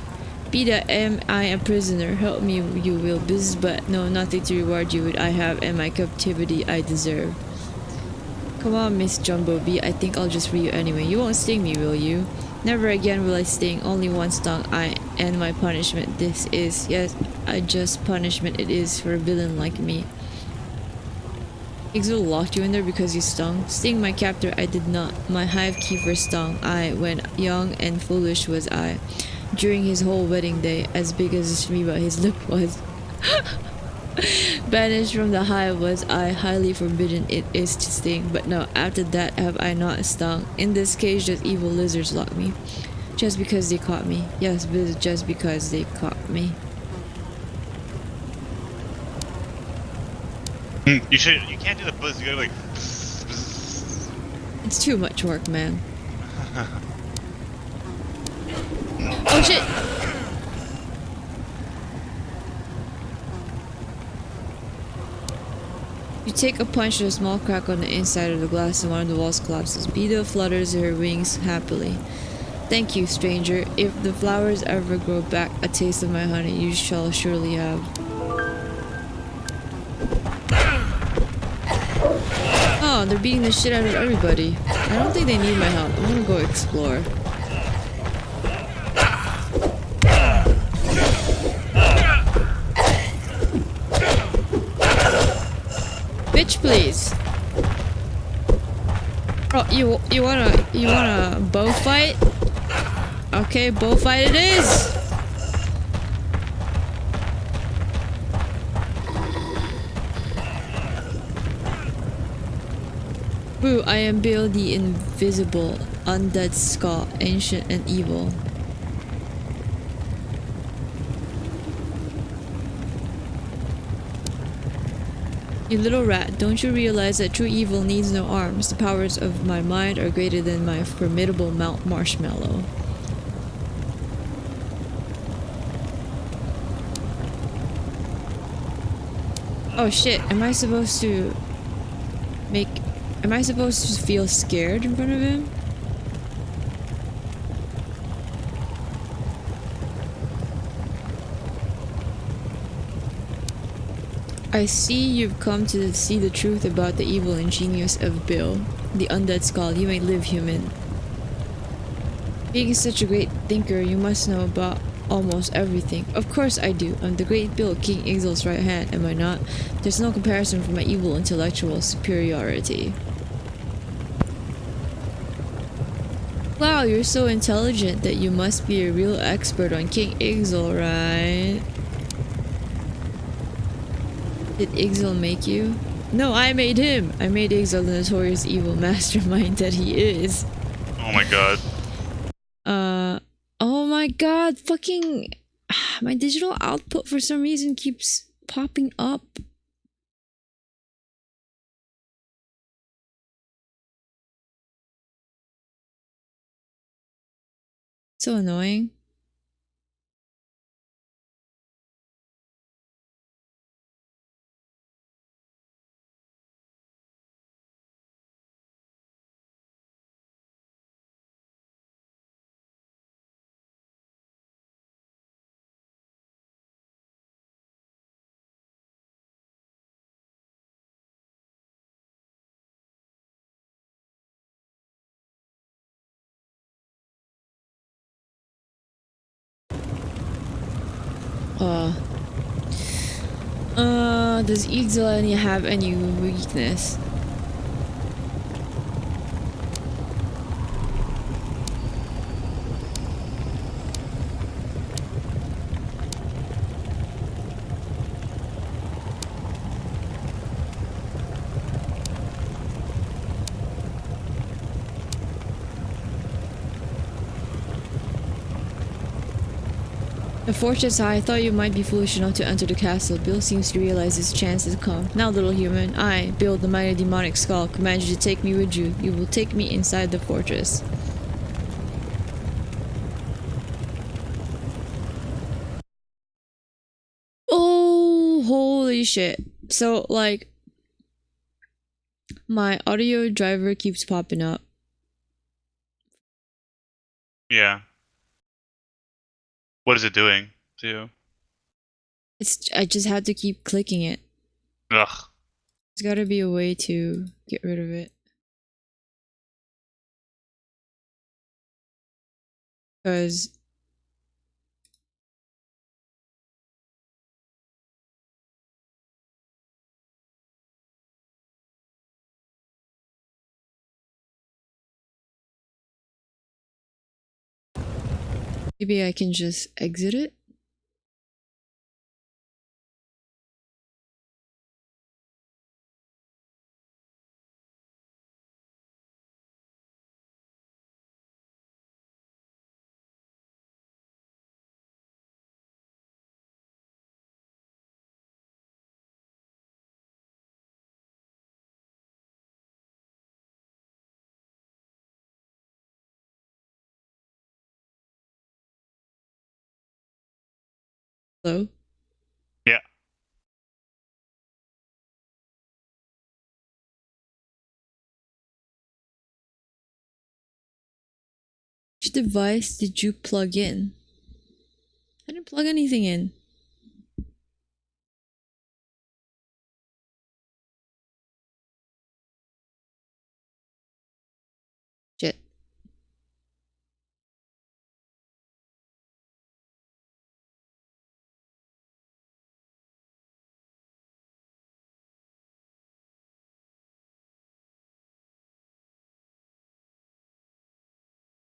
Speaker 1: Beta, am I a prisoner? Help me, you will. Biz, but no, nothing to reward you with. I have, and my captivity I deserve. Come on, Miss Jumbo B. I think I'll just free you anyway. You won't sting me, will you? Never again will I sting. Only one stung. I and my punishment. This is, yes, a just punishment it is for a villain like me. Ixal locked you in there because you stung? Sting my captor, I did not. My hive keeper stung. I, when young and foolish was I. During his whole wedding day, as big as a Shmiba his lip was. Banished from the hive was I, highly forbidden it is to sting. But no, after that have I not stung. In this cage does evil lizards lock me. Just because they caught me. Yes, just because they caught me.
Speaker 3: You can't do the buzz, you gotta like...
Speaker 1: It's too much work, man. Oh shit! You take a punch to a small crack on the inside of the glass and one of the walls collapses. Beta flutters her wings happily. Thank you, stranger. If the flowers ever grow back a taste of my honey, you shall surely have. Oh, they're beating the shit out of everybody. I don't think they need my help. I'm gonna go explore. Bitch, please. Oh, you wanna bow fight? Okay, bow fight it is. Boo, I am Bill the Invisible, undead skull, ancient and evil. You little rat, don't you realize that true evil needs no arms? The powers of my mind are greater than my formidable Mount Marshmallow. Oh shit, am I supposed to feel scared in front of him? I see you've come to see the truth about the evil and genius of Bill, the undead skull. You may live, human. Being such a great thinker, you must know about almost everything. Of course I do. I'm the great Bill, King Ixal's right hand, am I not? There's no comparison for my evil intellectual superiority. Wow, you're so intelligent that you must be a real expert on King Ixal, right? Did Ixal make you? No, I made him! I made Ixal the notorious evil mastermind that he is.
Speaker 3: Oh my god.
Speaker 1: Oh my god, fucking... My digital output for some reason keeps popping up. So annoying. Does Ixal have any weakness? The fortress high, I thought you might be foolish enough to enter the castle. Bill seems to realize his chance has come. Now, little human, I, Bill, the mighty demonic skull, command you to take me with you. You will take me inside the fortress. Oh, holy shit. So, like, my audio driver keeps popping up.
Speaker 3: Yeah. What is it doing to you?
Speaker 1: I just had to keep clicking it.
Speaker 3: Ugh.
Speaker 1: There's gotta be a way to get rid of it. Because... maybe I can just exit it? Hello?
Speaker 3: Yeah.
Speaker 1: Which device did you plug in? I didn't plug anything in. Shit.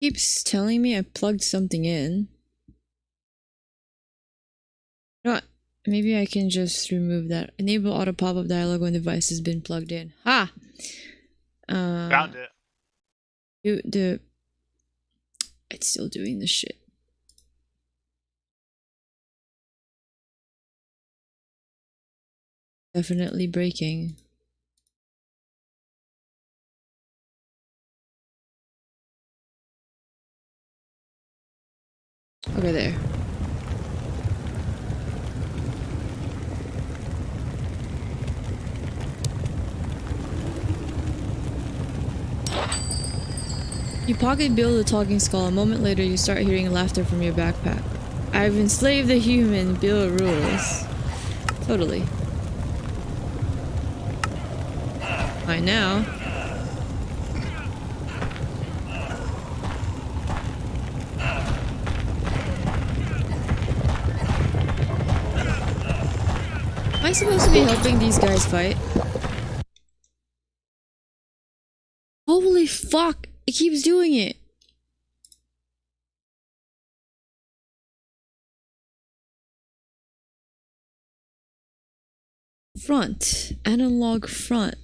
Speaker 1: Keeps telling me I plugged something in. You know what? Maybe I can just remove that. Enable auto pop-up dialog when device has been plugged in. Ha!
Speaker 3: Found it.
Speaker 1: It's still doing this shit. Definitely breaking. Okay, there. You pocket Bill the talking skull. A moment later, you start hearing laughter from your backpack. I've enslaved the human. Bill rules. Totally. Fine now. Am I supposed to be helping these guys fight? Holy fuck! It keeps doing it! Front. Analog front.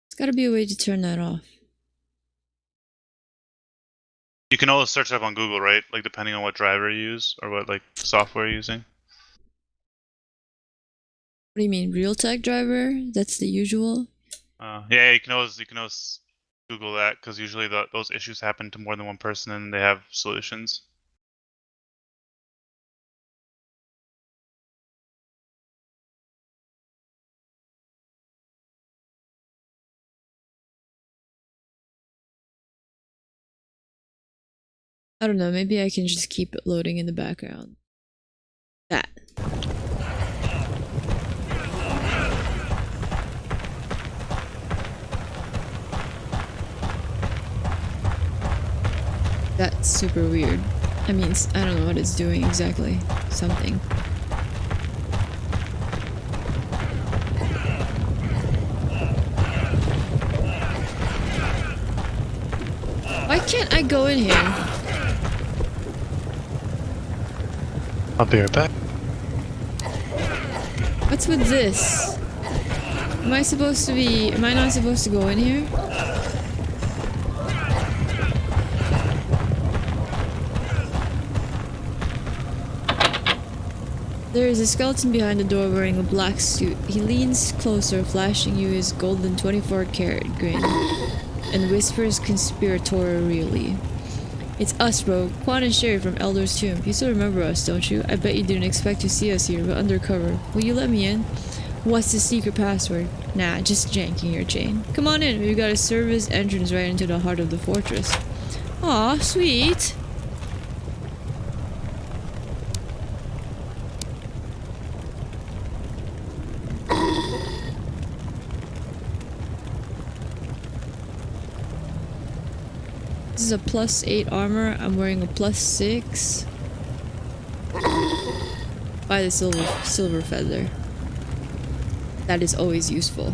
Speaker 1: There's gotta be a way to turn that off.
Speaker 3: You can always search up on Google, right? Like depending on what driver you use or what like software you're using.
Speaker 1: What do you mean? Realtek driver? That's the usual?
Speaker 3: Yeah, you can always Google that because usually those issues happen to more than one person and they have solutions.
Speaker 1: I don't know, maybe I can just keep it loading in the background. That. That's super weird. I mean, I don't know what it's doing exactly. Something. Why can't I go in here?
Speaker 3: I'll be right back.
Speaker 1: What's with this? Am I not supposed to go in here? There is a skeleton behind the door wearing a black suit. He leans closer, flashing you his golden 24-karat grin, and whispers conspiratorially. It's us, bro. Quan and Sherry from Elder's Tomb. You still remember us, don't you? I bet you didn't expect to see us here, but undercover. Will you let me in? What's the secret password? Nah, just janking your chain. Come on in. We've got a service entrance right into the heart of the fortress. Aw, sweet. This is a +8 armor. I'm wearing a +6. Buy the silver feather. That is always useful.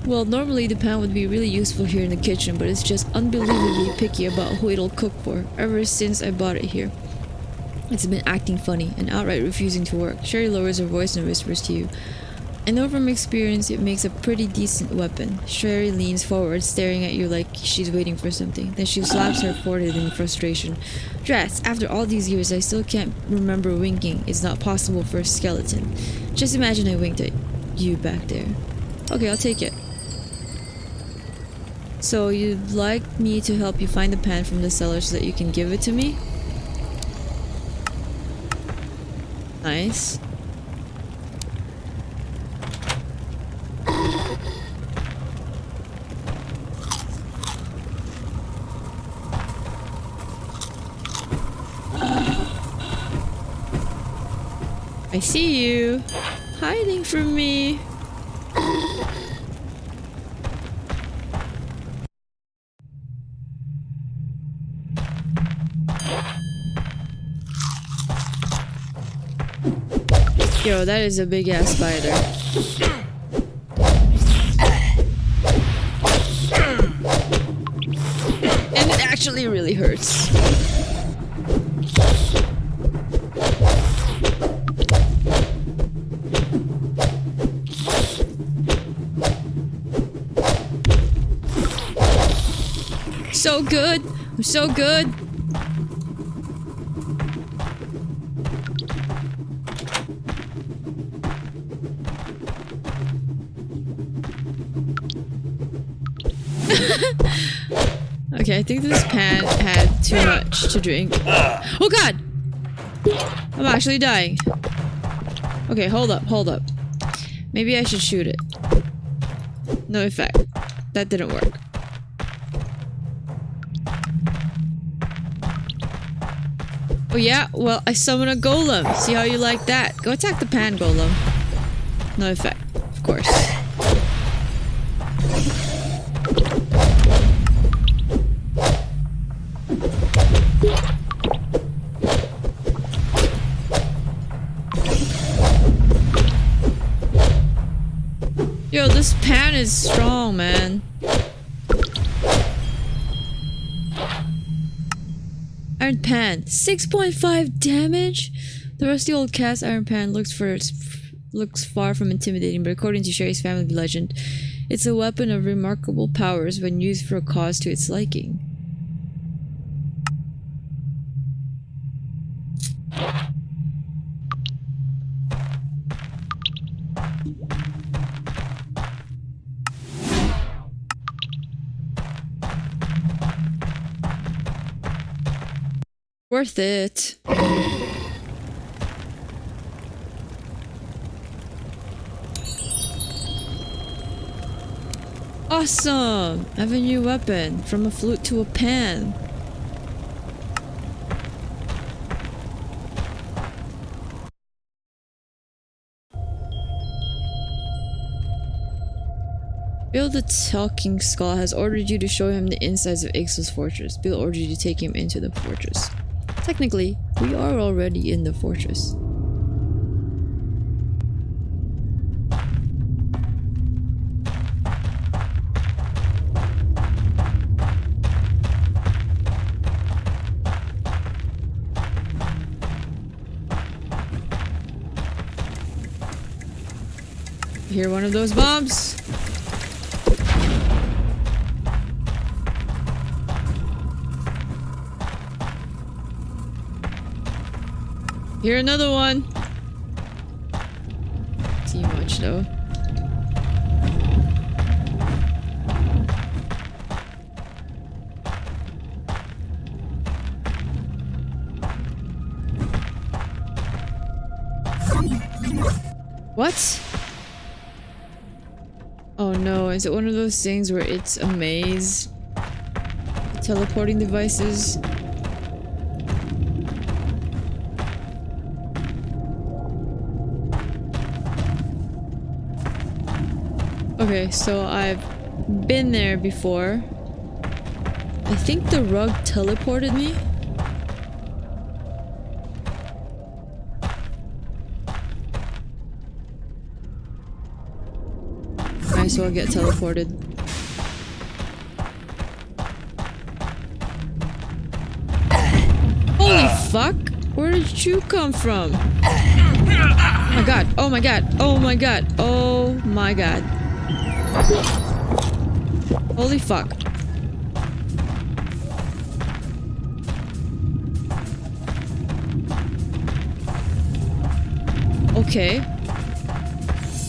Speaker 1: Well, normally the pan would be really useful here in the kitchen, but it's just unbelievably picky about who it'll cook for, ever since I bought it here. It's been acting funny and outright refusing to work. Sherry lowers her voice and whispers to you. I know from experience it makes a pretty decent weapon. Sherry leans forward, staring at you like she's waiting for something. Then she slaps her forehead in frustration. Dress, after all these years I still can't remember winking. It's not possible for a skeleton. Just imagine I winked at you back there. Okay, I'll take it. So you'd like me to help you find the pan from the cellar so that you can give it to me? Nice. I see you, hiding from me. Yo, that is a big ass spider. And it actually really hurts. So good. I'm so good. Okay, I think this pan had too much to drink. Oh god! I'm actually dying. Okay, hold up, hold up. Maybe I should shoot it. No effect. That didn't work. Oh yeah? Well, I summon a golem. See how you like that? Go attack the pan golem. No effect, of course. Yo, this pan is strong, man. Iron Pan, 6.5 damage? The rusty old cast iron pan looks far from intimidating, but according to Sherry's family legend, it's a weapon of remarkable powers when used for a cause to its liking. Worth it. Awesome! I have a new weapon. From a flute to a pan. Bill the Talking Skull has ordered you to show him the insides of Ixal's fortress. Bill ordered you to take him into the fortress. Technically, we are already in the fortress. Hear one of those bombs? Hear another one. See much though. What? Oh no, is it one of those things where it's a maze? Teleporting devices? Okay, so I've been there before. I think the rug teleported me. Might as well get teleported. Holy fuck! Where did you come from? Oh my god, oh my god, oh my god, oh my god. Holy fuck. Okay.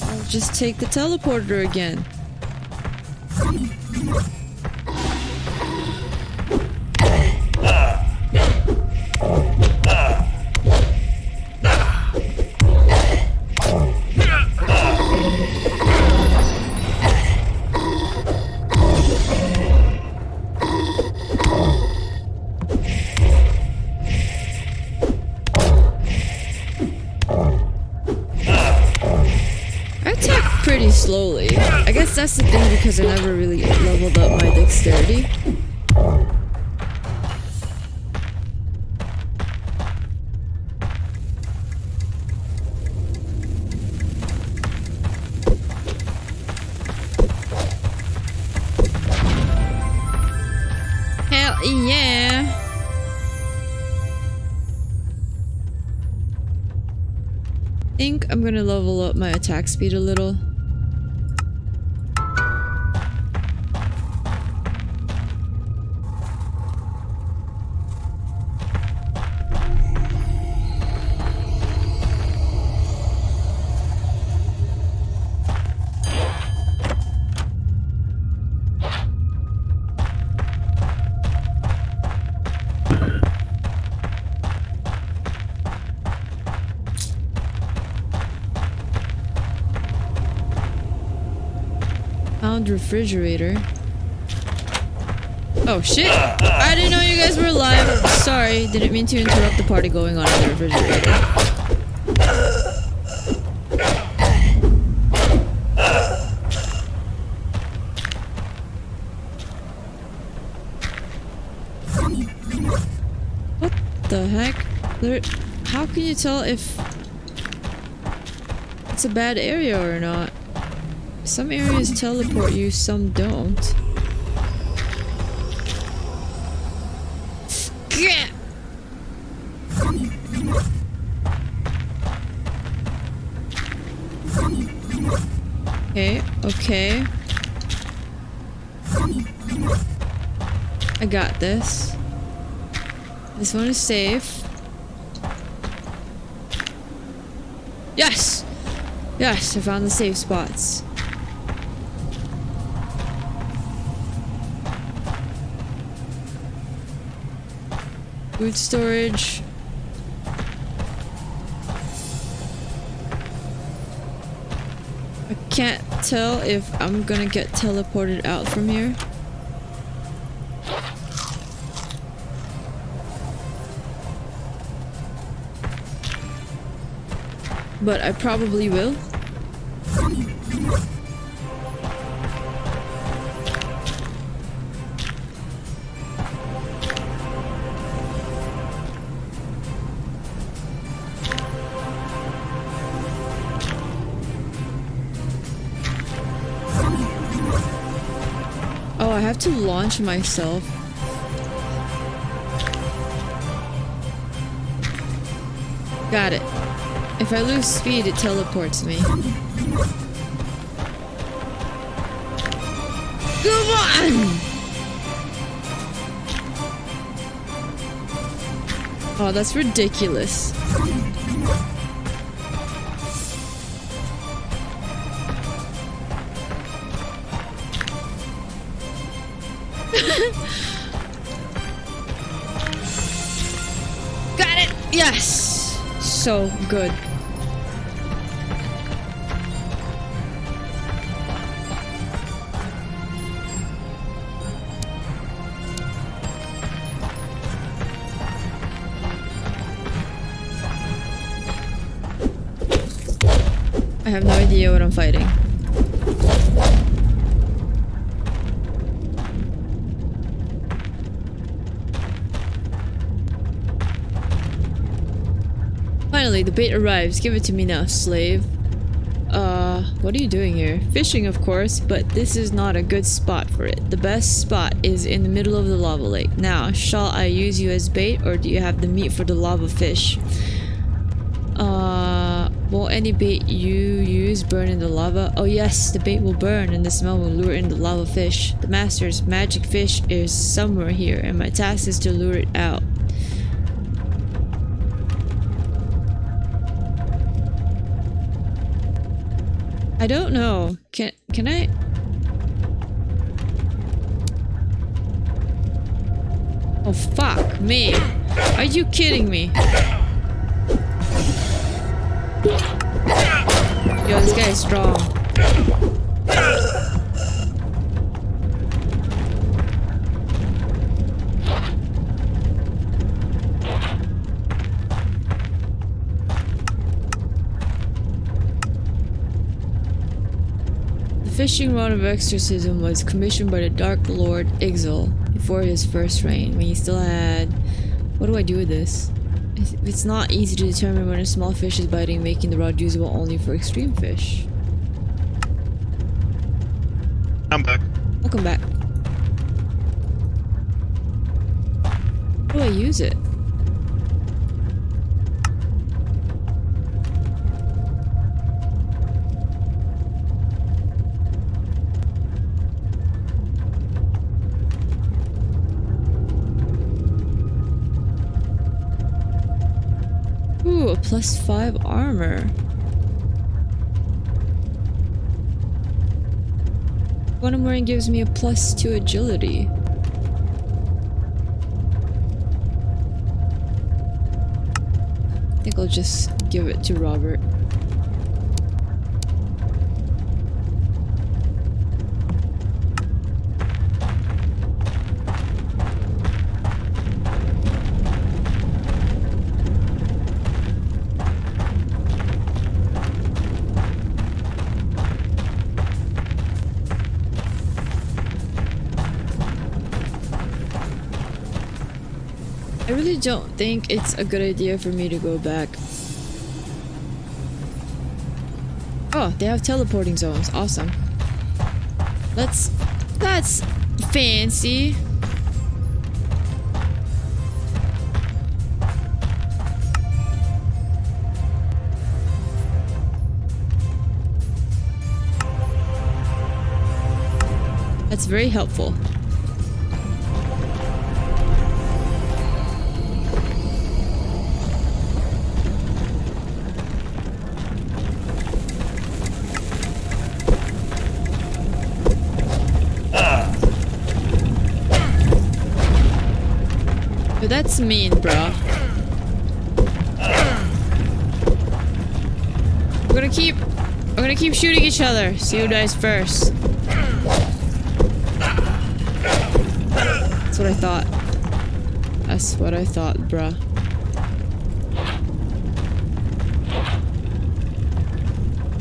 Speaker 1: I'll just take the teleporter again. Slowly. I guess that's the thing because I never really leveled up my dexterity. Yeah. I think I'm gonna level up my attack speed a little. Found refrigerator. Oh shit! I didn't know you guys were alive. Sorry, didn't mean to interrupt the party going on in the refrigerator. What the heck? How can you tell if it's a bad area or not? Some areas teleport you, some don't. Yeah. Okay, okay. I got this. This one is safe. Yes! Yes, I found the safe spots. Food storage. I can't tell if I'm gonna get teleported out from here. But I probably will. Oh, I have to launch myself. Got it. If I lose speed, it teleports me. Come on! Oh, that's ridiculous. Got it! Yes! So good. I have no idea what I'm fighting. Finally, the bait arrives. Give it to me now, slave. What are you doing here? Fishing, of course, but this is not a good spot for it. The best spot is in the middle of the lava lake. Now, shall I use you as bait, or do you have the meat for the lava fish? Will any bait you use burn in the lava? Oh yes, the bait will burn and the smell will lure in the lava fish. The master's magic fish is somewhere here, and my task is to lure it out. I don't know. Can I? Oh fuck me. Are you kidding me? Yo, this guy is strong. The fishing rod of exorcism was commissioned by the Dark Lord Ixal before his first reign, when he still had... What do I do with this? It's not easy to determine when a small fish is biting, making the rod usable only for extreme fish.
Speaker 3: I'm back.
Speaker 1: Welcome back. I use it? Ooh, a +5 armor. What I'm wearing gives me a +2 agility. I think I'll just give it to Robert. I really don't think it's a good idea for me to go back. Oh, they have teleporting zones. Awesome. That's fancy. That's very helpful. But that's mean, bro. We're gonna keep shooting each other. See who dies first. That's what I thought. That's what I thought, bruh.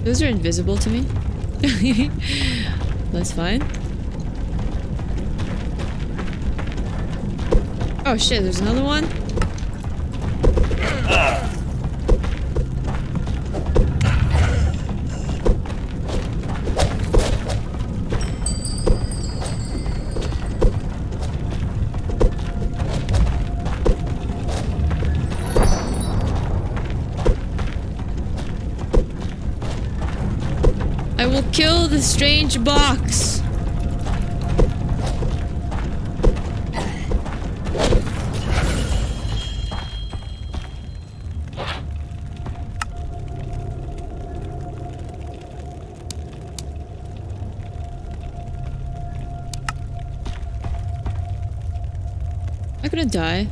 Speaker 1: Those are invisible to me. That's fine. Oh shit, there's another one? I will kill the strange box. I'm gonna die.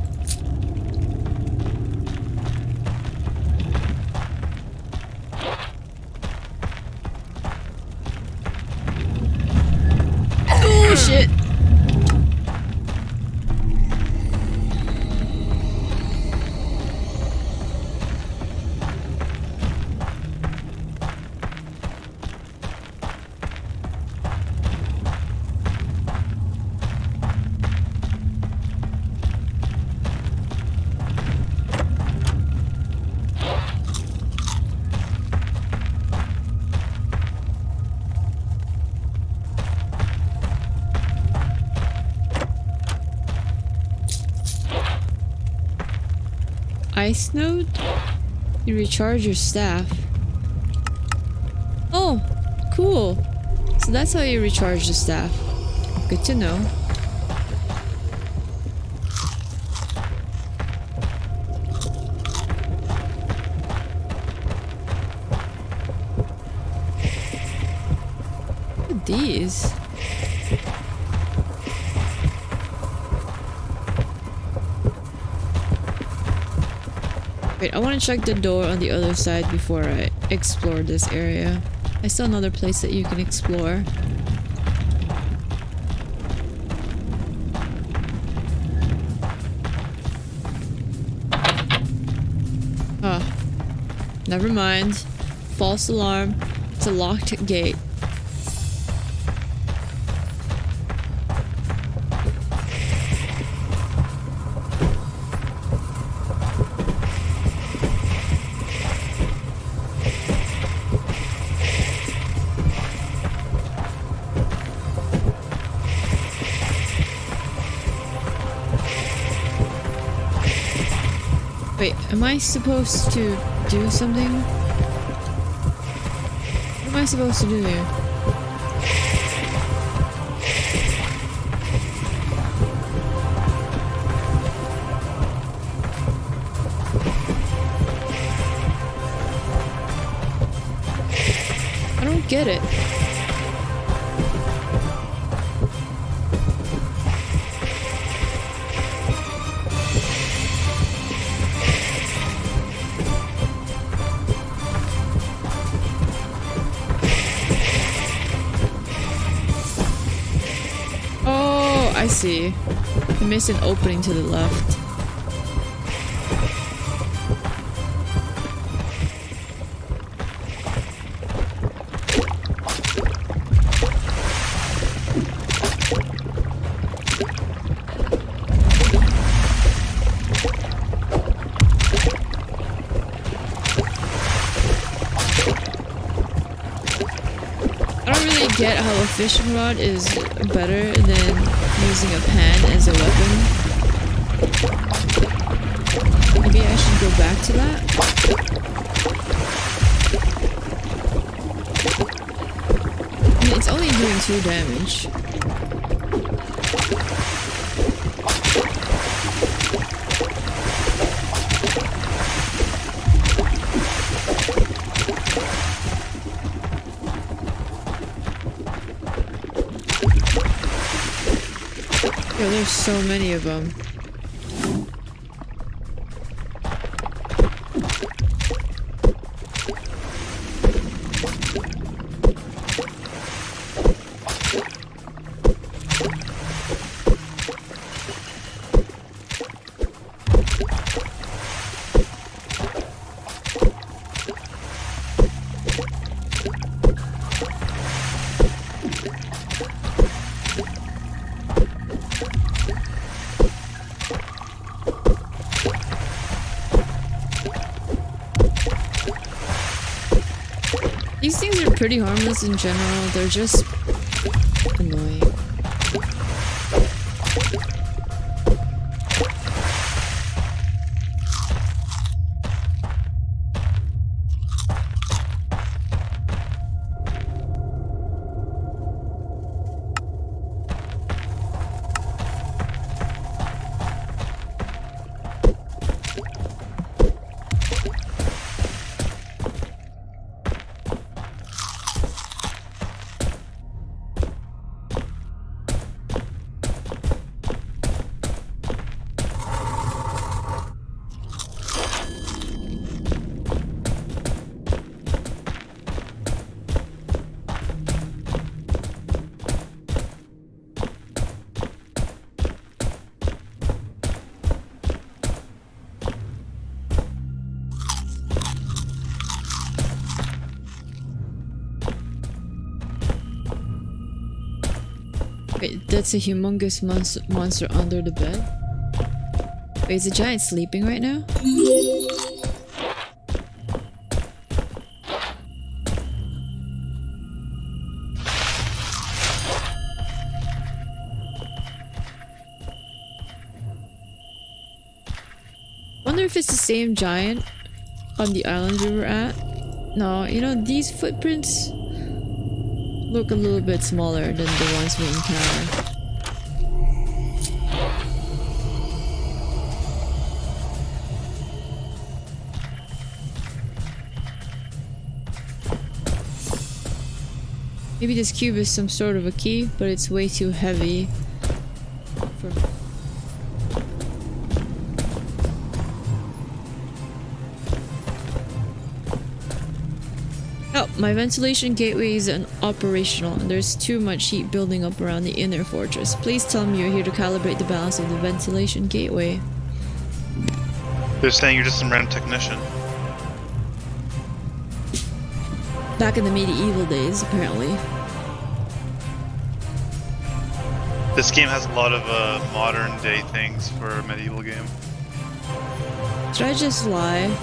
Speaker 1: Oh shit! Ice node? You recharge your staff. Oh, cool. So that's how you recharge the staff. Good to know. What are these? Wait, I want to check the door on the other side before I explore this area. I saw another place that you can explore. Oh, never mind. False alarm. It's a locked gate. Wait, am I supposed to do something? What am I supposed to do here? I don't get it. Oh, I see. I missed an opening to the left. Get how a fishing rod is better than using a pan as a weapon. Maybe I should go back to that. I mean, it's only doing 2 damage. Yo, there's so many of them. These things are pretty harmless in general, they're just annoying. Wait, that's a humongous monster under the bed? Wait, is the giant sleeping right now? Wonder if it's the same giant on the island we were at? No, you know, these footprints look a little bit smaller than the ones we encounter. Maybe this cube is some sort of a key, but it's way too heavy for... Oh, my ventilation gateway is operational and there's too much heat building up around the inner fortress. Please tell me you're here to calibrate the balance of the ventilation gateway.
Speaker 3: They're saying you're just some random technician.
Speaker 1: Back in the medieval days, apparently.
Speaker 3: This game has a lot of modern day things for a medieval game.
Speaker 1: Should I just lie?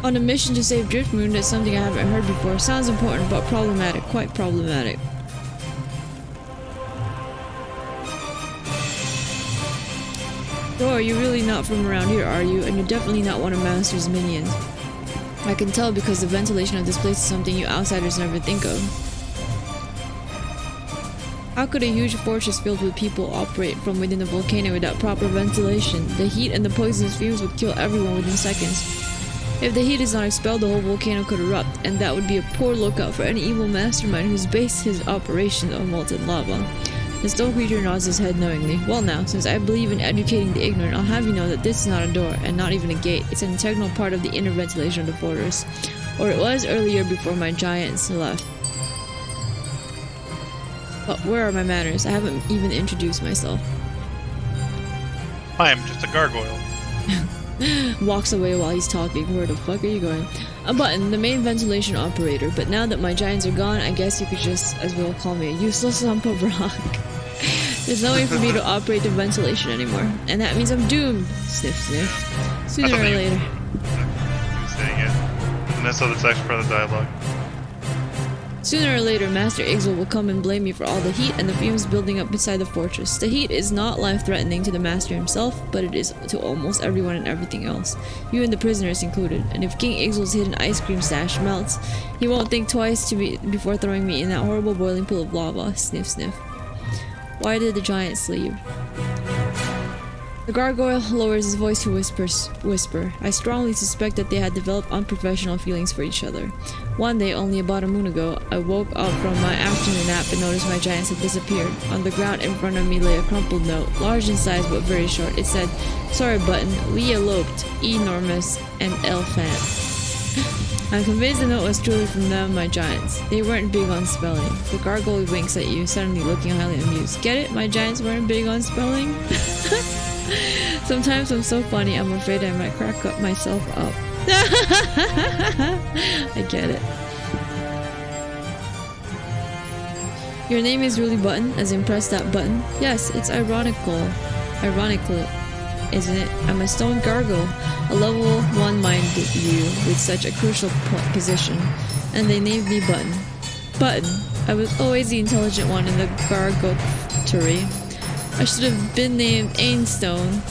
Speaker 1: On a mission to save Driftmoon, that's something I haven't heard before. Sounds important, but problematic. Quite problematic. So you're really not from around here, are you? And you're definitely not one of Master's minions. I can tell because the ventilation of this place is something you outsiders never think of. How could a huge fortress filled with people operate from within a volcano without proper ventilation? The heat and the poisonous fumes would kill everyone within seconds. If the heat is not expelled, the whole volcano could erupt, and that would be a poor lookout for any evil mastermind who's based his operations on molten lava. The stone creature nods his head knowingly. Well now, since I believe in educating the ignorant, I'll have you know that this is not a door, and not even a gate. It's an integral part of the inner ventilation of the fortress. Or it was earlier before my giants left. But where are my manners? I haven't even introduced myself.
Speaker 3: I am just a gargoyle.
Speaker 1: Walks away while he's talking. Where the fuck are you going? A button, the main ventilation operator. But now that my giants are gone, I guess you could just as well call me a useless lump of rock. There's no way for me to operate the ventilation anymore. And that means I'm doomed. Sniff, sniff. Sooner or later.
Speaker 3: I'm saying it. And that's the actual part of the dialogue.
Speaker 1: Sooner or later, Master Ixel will come and blame me for all the heat and the fumes building up inside the fortress. The heat is not life-threatening to the Master himself, but it is to almost everyone and everything else. You and the prisoners included. And if King Ixel's hidden ice cream stash melts, he won't think twice before throwing me in that horrible boiling pool of lava. Sniff, sniff. Why did the giants leave? The gargoyle lowers his voice to whisper. I strongly suspect that they had developed unprofessional feelings for each other. One day, only about a moon ago, I woke up from my afternoon nap and noticed my giants had disappeared. On the ground in front of me lay a crumpled note, large in size but very short. It said, "Sorry button, we eloped, enormous and elephant." I'm convinced the note was truly from them, my giants. They weren't big on spelling. The gargoyle winks at you, suddenly looking highly amused. Get it? My giants weren't big on spelling? Sometimes I'm so funny, I'm afraid I might crack up myself up. I get it. Your name is really Button, as in press that button? Yes, it's ironical, isn't it? I'm a stone gargoyle, a level 1 minded you with such a crucial position, and they named me Button. Button. I was always the intelligent one in the gargoterie. I should have been named Ainstone.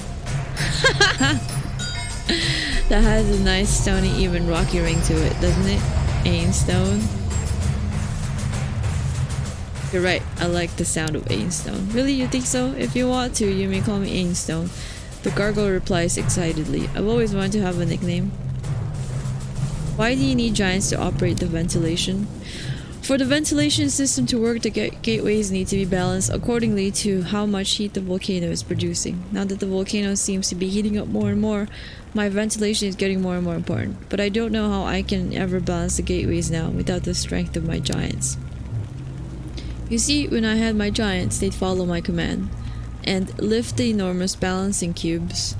Speaker 1: That has a nice stony, even rocky ring to it, doesn't it? Ainstone. You're right, I like the sound of Ainstone. Really, you think so? If you want to, you may call me Ainstone. The gargoyle replies excitedly. I've always wanted to have a nickname. Why do you need giants to operate the ventilation? For the ventilation system to work, the gateways need to be balanced accordingly to how much heat the volcano is producing. Now that the volcano seems to be heating up more and more, my ventilation is getting more and more important. But I don't know how I can ever balance the gateways now without the strength of my giants. You see, when I had my giants, they'd follow my command and lift the enormous balancing cubes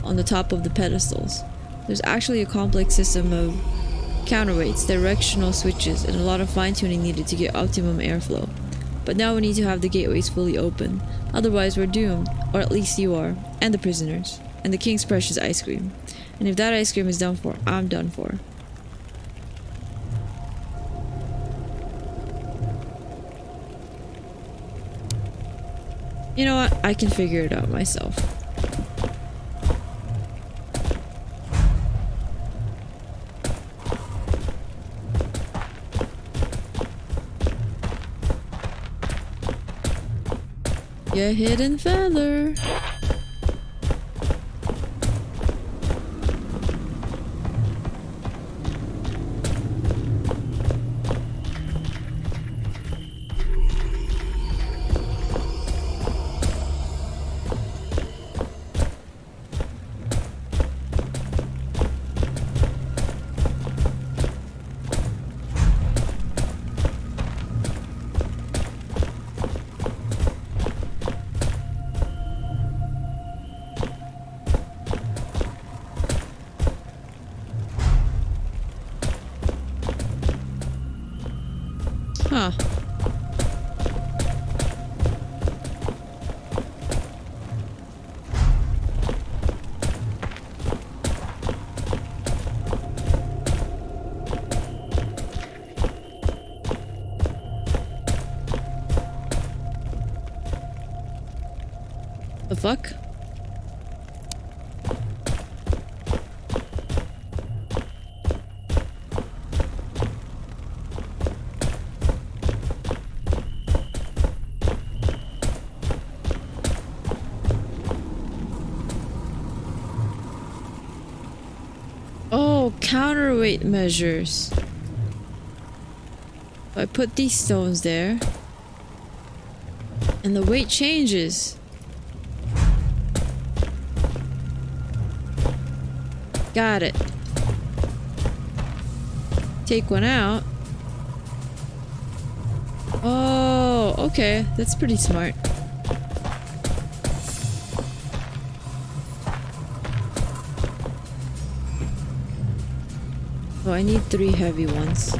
Speaker 1: on the top of the pedestals. There's actually a complex system of counterweights, directional switches, and a lot of fine-tuning needed to get optimum airflow. But now we need to have the gateways fully open, otherwise we're doomed, or at least you are, and the prisoners, and the king's precious ice cream. And if that ice cream is done for, I'm done for. You know what? I can figure it out myself. Your hidden feather. Huh. The fuck? counterweight measures. I put these stones there. And the weight changes. Got it. Take one out. Oh, okay. That's pretty smart. Oh, I need 3 heavy ones.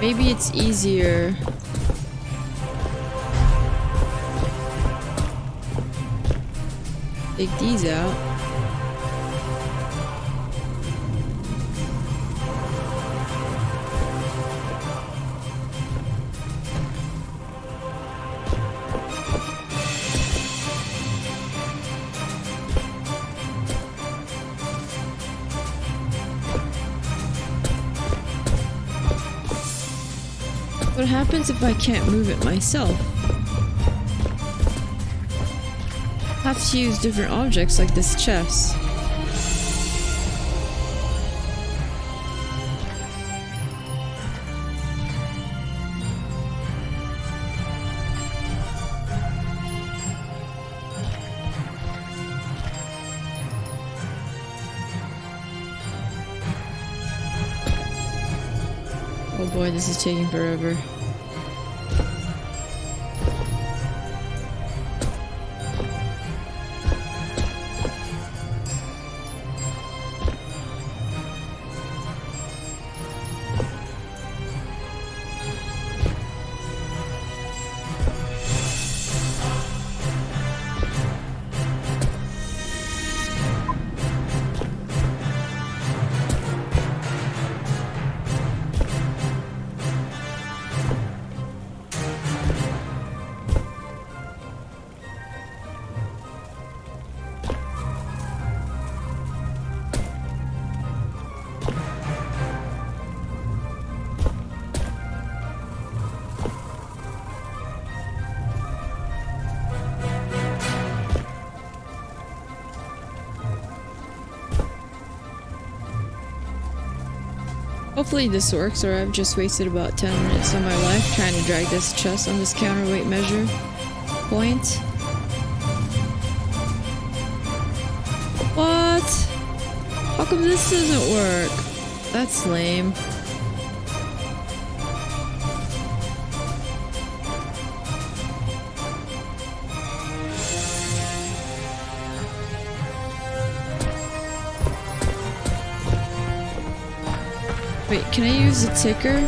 Speaker 1: Maybe it's easier. Take these out. What happens if I can't move it myself? I have to use different objects like this chest. Oh boy, this is taking forever. Hopefully this works, or I've just wasted about 10 minutes of my life trying to drag this chest on this counterweight measure point. What? How come this doesn't work? That's lame. Wait, can I use a ticker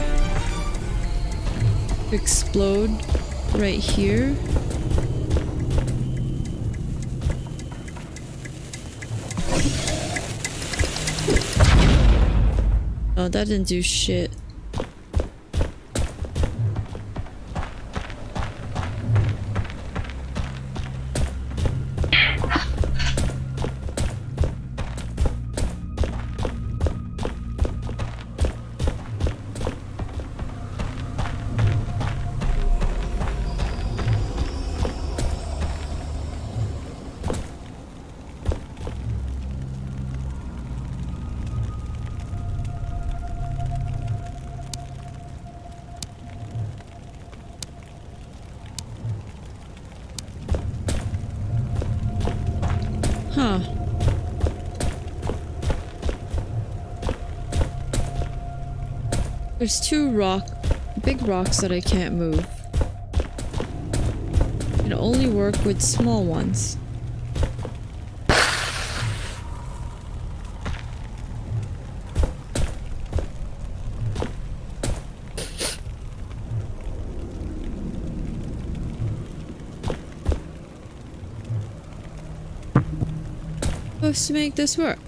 Speaker 1: to explode right here? Oh, that didn't do shit. Huh. There's 2 big rocks that I can't move. It only work with small ones. Supposed to make this work.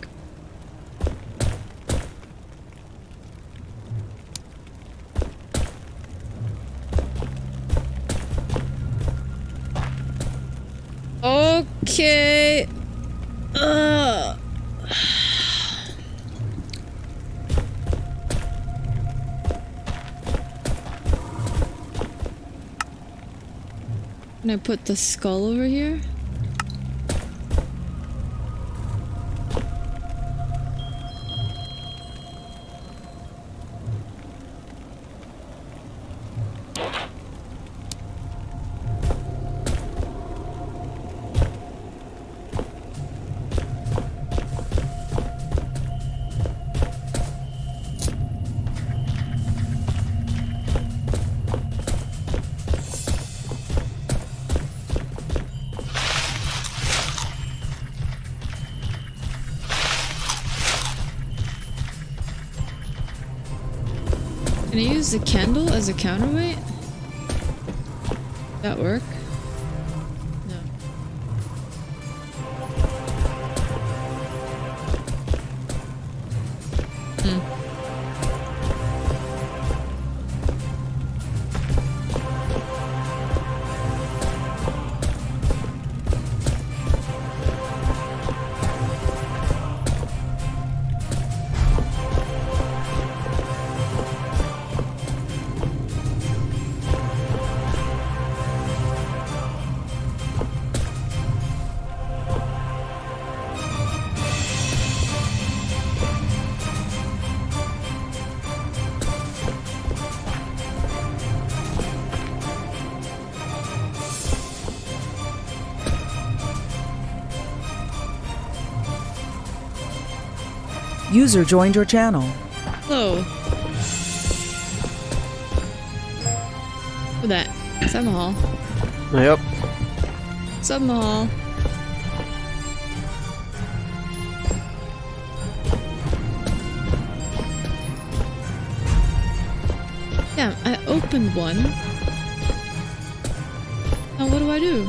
Speaker 1: Okay. Can I put the skull over here? Can I use the candle as a counterweight? That work? No.
Speaker 2: User joined your channel.
Speaker 1: Hello. Who that? Is that Mahal?
Speaker 4: Yep.
Speaker 1: What's up, Mahal? Damn, I opened one. Now what do I do?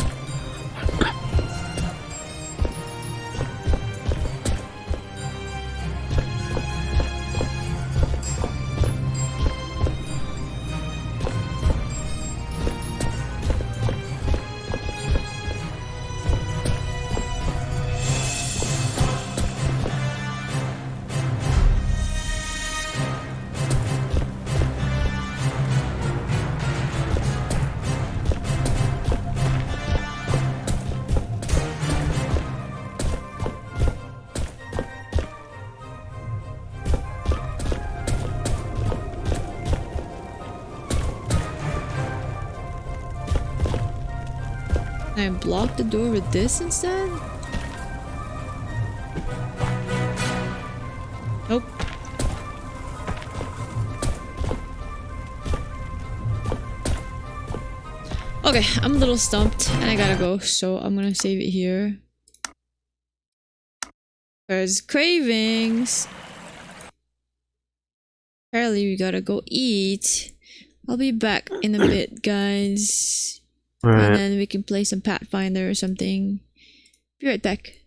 Speaker 1: Can I block the door with this instead? Nope. Okay, I'm a little stumped and I gotta go, so I'm gonna save it here. There's cravings. Apparently we gotta go eat. I'll be back in a bit, guys.
Speaker 4: Alright.
Speaker 1: And then we can play some Pathfinder or something. Be right back.